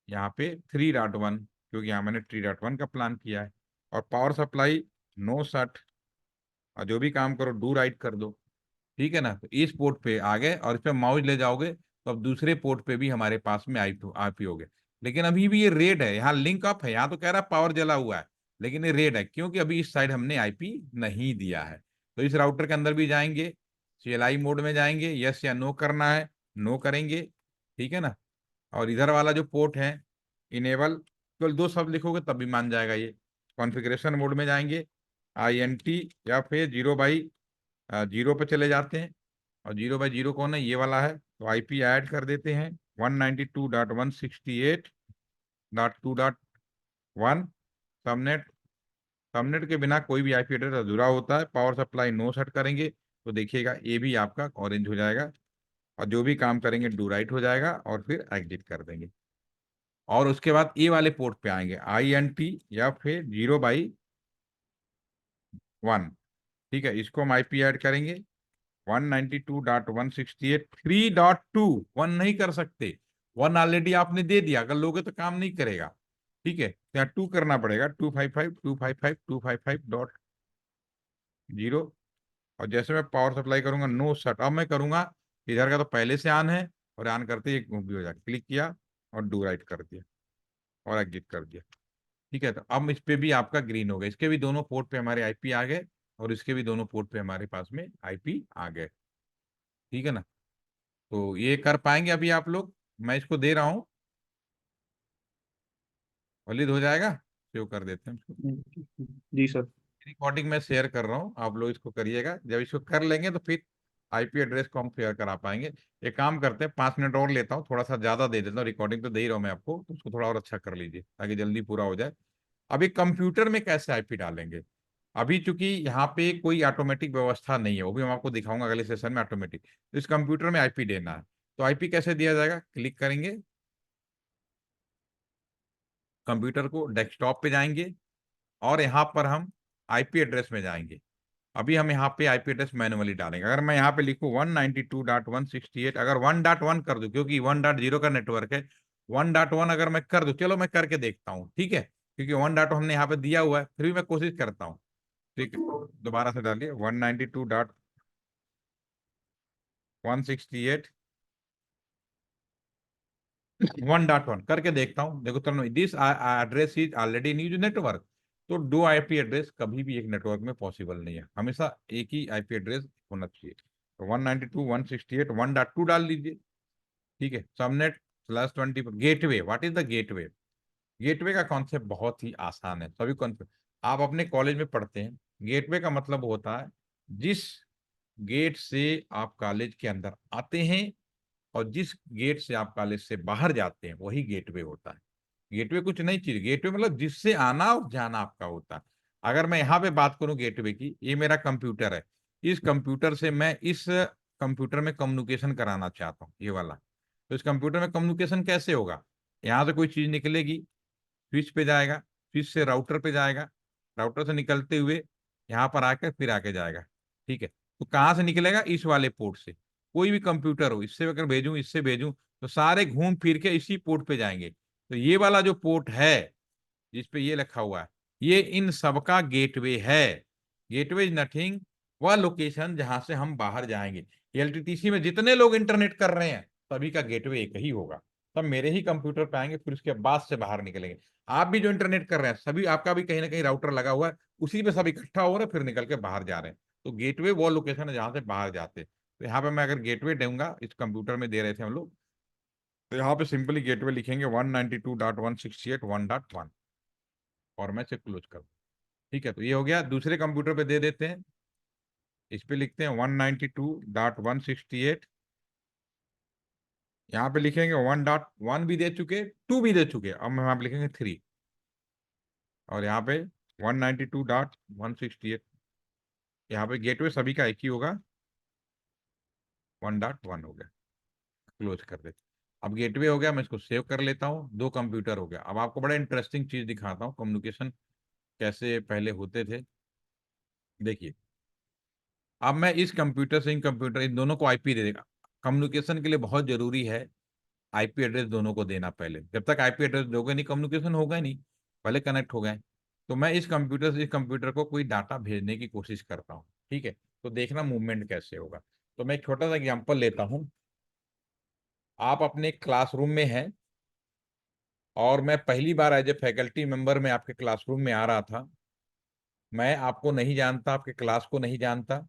यहाँ पे 3.1, क्योंकि यहाँ मैंने 3.1 का प्लान किया है। और पावर सप्लाई नो शट, और जो भी काम करो डू राइट कर दो। ठीक है ना, तो इस पोर्ट पे आ गए और इस पे माउस ले जाओगे तो अब दूसरे पोर्ट पे भी हमारे पास में आईपी हो गया। लेकिन अभी भी ये रेड है, यहाँ लिंक अप है, यहाँ तो कह रहा है पावर जला हुआ है, लेकिन ये रेड है क्योंकि अभी इस साइड हमने आईपी नहीं दिया है। तो इस राउटर के अंदर भी जाएंगे, CLI मोड में जाएंगे, यस या नो करना है, नो करेंगे। ठीक है ना। और इधर वाला जो पोर्ट है इनेबल, केवल दो शब्द लिखोगे तब भी मान जाएगा ये। कॉन्फ़िगरेशन मोड में जाएंगे, INT/0 0 पे चले जाते हैं। और 0/0 कौन है, ये वाला है, तो आईपी ऐड कर देते हैं 192.168.2.1। सबनेट, सबनेट के बिना कोई भी आईपी एड्रेस अधूरा होता है। पावर सप्लाई नो सेट करेंगे तो देखिएगा ये भी आपका ऑरेंज हो जाएगा, और जो भी काम करेंगे डू राइट हो जाएगा, और फिर एग्जिट कर देंगे। और उसके बाद ए वाले पोर्ट पे आएंगे, INT/फिर 0/1। ठीक है, इसको हम आईपी ऐड करेंगे 192.168.3.2। 1 नहीं कर सकते, 1 ऑलरेडी आपने दे दिया, अगर लोगे तो काम नहीं करेगा। ठीक है, तो यहाँ 2 करना पड़ेगा, 255.255.255.0। और जैसे मैं पावर सप्लाई करूंगा नो शट, अब मैं करूंगा, इधर का तो पहले से ऑन है, और ऑन करते ही भी हो जाएगा, क्लिक किया और डू राइट कर दिया और एग्जिट कर दिया। ठीक है, तो अब इस पे भी आपका ग्रीन हो गया, इसके भी दोनों पोर्ट पे हमारे आईपी आ गए, और इसके भी दोनों पोर्ट पे हमारे पास में आईपी आ गए। ठीक है ना। तो ये कर पाएंगे अभी आप लोग? मैं इसको दे रहा हूँ, वलिद हो जाएगा। सेव कर देते हैं इसको। जी सर। रिकॉर्डिंग में शेयर कर रहा हूँ, आप लोग इसको करिएगा। जब इसको कर लेंगे तो फिर आईपी एड्रेस को हम शेयर करा पाएंगे। एक काम करते हैं, 5 मिनट और लेता हूँ, थोड़ा सा ज्यादा दे देता हूँ। रिकॉर्डिंग तो दे ही रहा हूँ मैं आपको, तो उसको थोड़ा और अच्छा कर लीजिए ताकि जल्दी पूरा हो जाए। अभी कंप्यूटर में कैसे आईपी डालेंगे? अभी चूंकि यहाँ पे कोई ऑटोमेटिक व्यवस्था नहीं है, वो भी मैं आपको दिखाऊंगा अगले सेशन में ऑटोमेटिक। तो इस कंप्यूटर में आईपी देना है, तो आईपी कैसे दिया जाएगा? क्लिक करेंगे, कंप्यूटर को डेस्कटॉप पे जाएंगे और यहाँ पर हम आईपी एड्रेस में जाएंगे। अभी हम यहाँ पे आईपी एड्रेस मैनुअली डालेंगे। अगर मैं यहाँ पे लिखूँ 192.168, अगर 1.1 कर दूं, क्योंकि 1.0 का नेटवर्क है, 1.1 अगर मैं कर दूं, चलो मैं करके देखता हूँ, ठीक है, क्योंकि 1.1 हमने यहाँ पे दिया हुआ है, फिर भी मैं कोशिश करता हूँ। ठीक है, दोबारा से डालिए 192.168 1.1 करके देखता हूँ। देखो चलो, this address is already in use network. तो दो आईपी एड्रेस कभी भी एक नेटवर्क में पॉसिबल नहीं है, हमेशा एक ही आईपी एड्रेस होना चाहिए। तो 192.168.1.2 डाल लीजिए। ठीक है, सबनेट /20 पर gateway. What is the gateway? Gateway का कॉन्सेप्ट बहुत ही आसान है, सभी कॉन्सेप्ट आप अपने कॉलेज में पढ़ते हैं। गेटवे का मतलब होता है जिस गेट से आप कॉलेज के अंदर आते हैं और जिस गेट से आप कॉलेज से बाहर जाते हैं, वही गेटवे होता है। गेटवे कुछ नई चीज, गेटवे मतलब जिससे आना और जाना आपका होता है। अगर मैं यहाँ पे बात करूं गेटवे की, ये मेरा कंप्यूटर है, इस कंप्यूटर से मैं इस कंप्यूटर में कम्युनिकेशन कराना चाहता हूँ, ये वाला। तो इस कंप्यूटर में कम्युनिकेशन कैसे होगा? यहाँ से कोई चीज निकलेगी, स्विच पे जाएगा, स्विच से राउटर पे जाएगा, राउटर से निकलते हुए यहाँ पर आकर फिर आके जाएगा। ठीक है, तो कहाँ से निकलेगा? इस वाले पोर्ट से। कोई भी कंप्यूटर हो, इससे अगर भेजूं, इससे भेजूं, तो सारे घूम फिर के इसी पोर्ट पे जाएंगे। तो ये वाला जो पोर्ट है जिस पे ये लिखा हुआ है, ये इन सबका गेटवे है। गेटवे इज नथिंग, वह लोकेशन जहां से हम बाहर जाएंगे। एलटीटीसी में जितने लोग इंटरनेट कर रहे हैं, सभी का गेटवे एक ही होगा। सब मेरे ही कंप्यूटर पे आएंगे, फिर उसके बाद से बाहर निकलेंगे। आप भी जो इंटरनेट कर रहे हैं, सभी आपका भी कहीं ना कहीं राउटर लगा हुआ है, उसी पे सब इकट्ठा हो रहे हैं, फिर निकल के बाहर जा रहे हैं। तो गेटवे वो लोकेशन है जहां से बाहर जाते हैं। तो यहाँ पे मैं अगर गेटवे दूंगा, इस कंप्यूटर में दे रहे थे हम लोग, तो यहाँ पे सिंपली गेटवे लिखेंगे 192.168.1.1 और मैं इसे क्लोज कर। ठीक है, तो ये हो गया। दूसरे कंप्यूटर पे दे देते हैं, इस पे लिखते हैं 192.168, यहाँ पे लिखेंगे 1.1 भी दे चुके, 2 भी दे चुके, अब हम यहाँ पे लिखेंगे 3, और यहाँ पे 192.168, यहाँ पे गेटवे सभी का एक ही होगा, 1.1 हो गया। क्लोज कर देते। अब गेटवे हो गया, मैं इसको सेव कर लेता हूँ। दो कंप्यूटर हो गया। अब आपको बड़ा इंटरेस्टिंग चीज दिखाता हूँ, कम्युनिकेशन कैसे पहले होते थे। देखिए, अब मैं इस कंप्यूटर से इन कंप्यूटर, इन दोनों को आईपी दे देगा। कम्युनिकेशन के लिए बहुत जरूरी है आईपी एड्रेस दोनों को देना। पहले जब तक आईपी एड्रेस दोगे नहीं, कम्युनिकेशन होगा नहीं, पहले कनेक्ट हो गए। तो मैं इस कंप्यूटर से इस कंप्यूटर को कोई डाटा भेजने की कोशिश करता हूँ। ठीक है, तो देखना मूवमेंट कैसे होगा। तो मैं एक छोटा सा एग्जाम्पल लेता हूँ। आप अपने क्लासरूम में हैं और मैं पहली बार एज ए फैकल्टी मेंबर में आपके क्लासरूम में आ रहा था। मैं आपको नहीं जानता, आपके क्लास को नहीं जानता,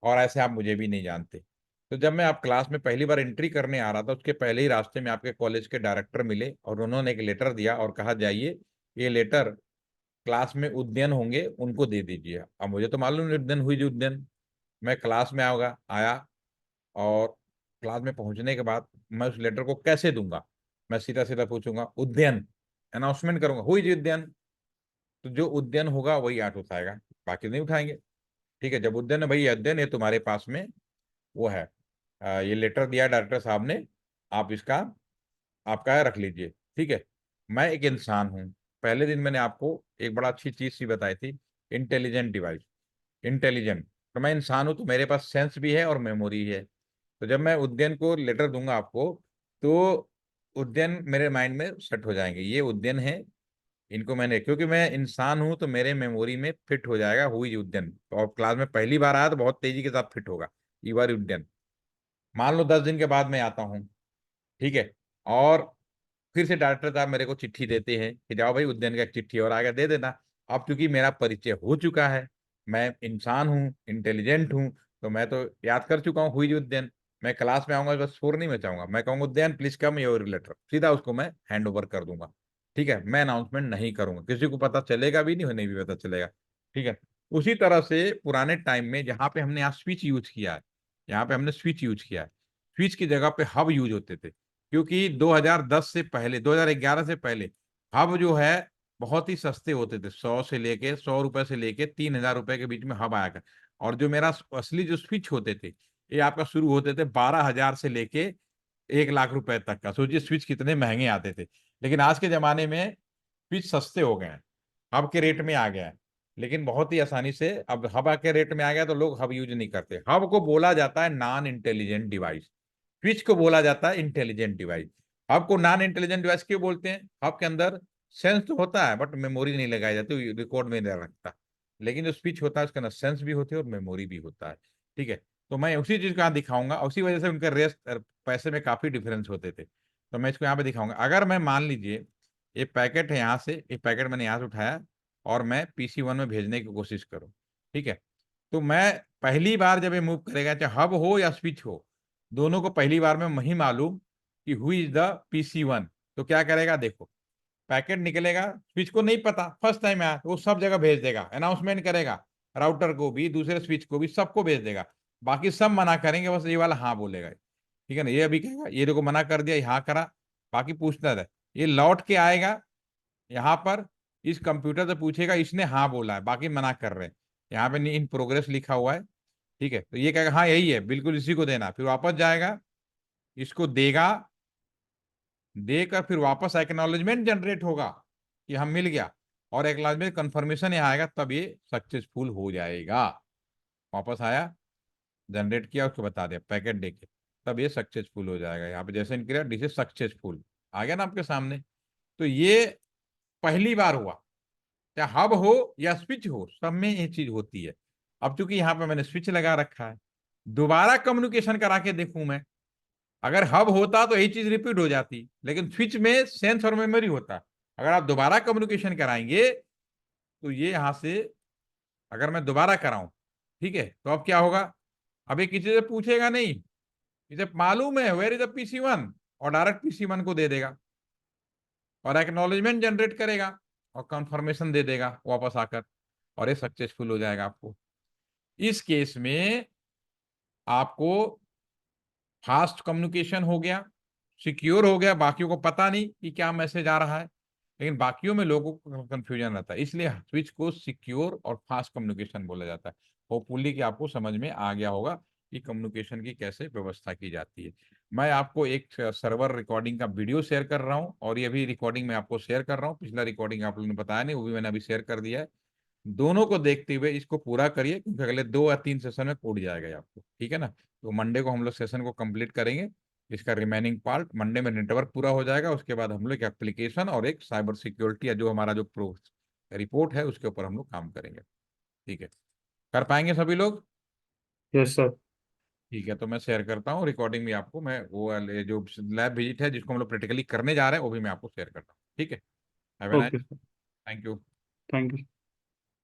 और ऐसे आप मुझे भी नहीं जानते। तो जब मैं आप क्लास में पहली बार एंट्री करने आ रहा था, उसके पहले ही रास्ते में आपके कॉलेज के डायरेक्टर मिले और उन्होंने एक लेटर दिया और कहा जाइए, ये लेटर क्लास में उद्यन होंगे उनको दे दीजिए। अब मुझे तो मालूम नहीं उद्यन हुई जो उद्यन। मैं क्लास में आऊंगा आया, और क्लास में पहुंचने के बाद मैं उस लेटर को कैसे दूंगा? मैं सीधा सीधा पूछूंगा उद्यन, अनाउंसमेंट करूंगा हुई जी उद्यन। तो जो उद्यन होगा वही आठ उठाएगा, बाकी नहीं उठाएंगे। ठीक है, जब उद्यन है, भाई अध्ययन है तुम्हारे पास में, वो है, ये लेटर दिया डायरेक्टर साहब ने, आप इसका आपका रख लीजिए। ठीक है, मैं एक इंसान हूँ। पहले दिन मैंने आपको एक बड़ा अच्छी चीज सी बताई थी, इंटेलिजेंट डिवाइस। इंटेलिजेंट, तो मैं इंसान हूँ, तो मेरे पास सेंस भी है और मेमोरी है। तो जब मैं उद्यन को लेटर दूंगा आपको, तो उद्यन मेरे माइंड में सेट हो जाएंगे, ये उद्यन है, इनको मैंने, क्योंकि मैं इंसान हूं तो मेरे मेमोरी में फिट हो जाएगा हुई उद्यन। और क्लास में पहली बार आया तो बहुत तेजी के साथ फिट होगा, ये बार उद्यन। मान लो 10 दिन के बाद मैं आता हूँ, ठीक है, और फिर से डॉक्टर साहब मेरे को चिट्ठी देते हैं कि जाओ भाई उद्यन का एक चिट्ठी और आगे दे देना। अब क्योंकि मेरा परिचय हो चुका है, मैं इंसान हूँ, इंटेलिजेंट हूँ, तो मैं तो याद कर चुका हूँ हुई उद्यन। मैं क्लास में आऊंगा, बस शोर नहीं मचाऊंगा, मैं कहूंगा then please come your letter, सीधा उसको मैं हैंड ओवर कर दूंगा। ठीक है, मैं अनाउंसमेंट नहीं करूंगा, किसी को पता चलेगा भी नहीं, नहीं भी पता चलेगा। ठीक है। उसी तरह से पुराने टाइम में जहां पे हमने यहाँ स्विच यूज किया है, यहाँ पे हमने स्विच यूज किया है, स्विच की जगह पे हब यूज होते थे, क्योंकि 2010 से पहले, 2011 से पहले हब जो है बहुत ही सस्ते होते थे, 100 रुपए से लेके 3,000 रुपए के बीच में हब आया कर। और जो मेरा असली जो स्विच होते थे, ये आपका शुरू होते थे 12,000 से लेके 1 लाख रुपए तक का। सोचिए स्विच कितने महंगे आते थे। लेकिन आज के जमाने में स्विच सस्ते हो गए हैं, हब के रेट में आ गया है। लेकिन बहुत ही आसानी से अब हब के रेट में आ गया, तो लोग हब यूज नहीं करते। हब को बोला जाता है नॉन इंटेलिजेंट डिवाइस, स्विच को बोला जाता है इंटेलिजेंट डिवाइस। हब को नॉन इंटेलिजेंट डिवाइस क्यों बोलते हैं? हब के अंदर सेंस तो होता है, बट मेमोरी नहीं लगाई जाती, रिकॉर्ड में नहीं रखता। लेकिन जो स्विच होता है उसके अंदर सेंस भी होते हैं और मेमोरी भी होता है। ठीक है। तो मैं उसी चीज को यहाँ दिखाऊंगा, उसी वजह से उनके रेस पैसे में काफी डिफरेंस होते थे। तो मैं इसको यहाँ पे दिखाऊंगा। अगर मैं मान लीजिए ये पैकेट है, यहाँ से ये पैकेट मैंने यहाँ से उठाया और मैं PC1 में भेजने की कोशिश करूँ। ठीक है। तो मैं पहली बार जब ये मूव करेगा, चाहे हब हो या स्विच हो, दोनों को पहली बार में वही मालूम कि हु इज द PC1। तो क्या करेगा, देखो पैकेट निकलेगा, स्विच को नहीं पता, फर्स्ट टाइम आया, वो सब जगह भेज देगा, अनाउंसमेंट करेगा, राउटर को भी, दूसरे स्विच को भी, सबको भेज देगा। बाकी सब मना करेंगे, बस ये वाला हाँ बोलेगा। ठीक है ना, ये अभी कहेगा, ये देखो मना कर दिया, यहाँ करा, बाकी पूछता रहे। ये लौट के आएगा यहाँ पर, इस कंप्यूटर से पूछेगा इसने हाँ बोला है, बाकी मना कर रहे हैं। यहाँ पे इन प्रोग्रेस लिखा हुआ है। ठीक है, तो ये कहेगा हाँ यही है, बिल्कुल इसी को देना, फिर वापस जाएगा, इसको देगा, देकर फिर वापस एक्नॉलेजमेंट जनरेट होगा कि हम मिल गया, और एक्नॉलेजमेंट कंफर्मेशन यहाँ आएगा, तब ये सक्सेसफुल हो जाएगा। वापस आया, जनरेट किया, उसको बता दिया पैकेट देके, तब ये सक्सेसफुल हो जाएगा। यहाँ पे जैसे इनक्रिया डिस इज सक्सेसफुल आ गया ना आपके सामने। तो ये पहली बार हुआ, चाहे हब हो या स्विच हो, सब में ये चीज होती है। अब चूंकि यहाँ पे मैंने स्विच लगा रखा है, दोबारा कम्युनिकेशन करा के देखूं मैं, अगर हब होता तो यही चीज रिपीट हो जाती, लेकिन स्विच में सेंस और मेमोरी होता। अगर आप दोबारा कम्युनिकेशन कराएंगे तो ये यहां से, अगर मैं दोबारा कराऊं, ठीक है, तो अब क्या होगा, अभी किसी से पूछेगा नहीं, इसे मालूम है वेयर इज द PC1, और डायरेक्ट PC1 को दे देगा, और एक्नॉलेजमेंट जनरेट करेगा और कंफर्मेशन दे देगा वापस आकर, और ये सक्सेसफुल हो जाएगा आपको। इस केस में आपको फास्ट कम्युनिकेशन हो गया, सिक्योर हो गया, बाकियों को पता नहीं कि क्या मैसेज आ रहा है, लेकिन बाकियों में लोगों को कंफ्यूजन रहता है, इसलिए स्विच को सिक्योर और फास्ट कम्युनिकेशन बोला जाता है। होपफुली कि आपको समझ में आ गया होगा कि कम्युनिकेशन की कैसे व्यवस्था की जाती है। मैं आपको एक सर्वर रिकॉर्डिंग का वीडियो शेयर कर रहा हूँ, और ये भी रिकॉर्डिंग मैं आपको शेयर कर रहा हूँ, पिछला रिकॉर्डिंग आप लोगों ने बताया नहीं, वो भी मैंने अभी शेयर कर दिया है। दोनों को देखते हुए इसको पूरा करिए, क्योंकि अगले 2 या 3 सेशन में उड़ जाएगा ये आपको। ठीक है ना, तो मंडे को हम लोग सेशन को कंप्लीट करेंगे, इसका रिमेनिंग पार्ट मंडे में नेटवर्क पूरा हो जाएगा, उसके बाद हम लोग एक एप्लीकेशन और एक साइबर सिक्योरिटी या जो हमारा जो प्रो रिपोर्ट है उसके ऊपर हम लोग काम करेंगे। ठीक है, कर पाएंगे सभी लोग? Yes sir. ठीक है, तो मैं शेयर करता हूँ रिकॉर्डिंग भी आपको, मैं वो वाले जो लैब विजिट है जिसको हम लोग प्रैक्टिकली करने जा रहे हैं, वो भी मैं आपको शेयर करता हूँ। ठीक है, have a nice, okay sir. Thank you. Thank you.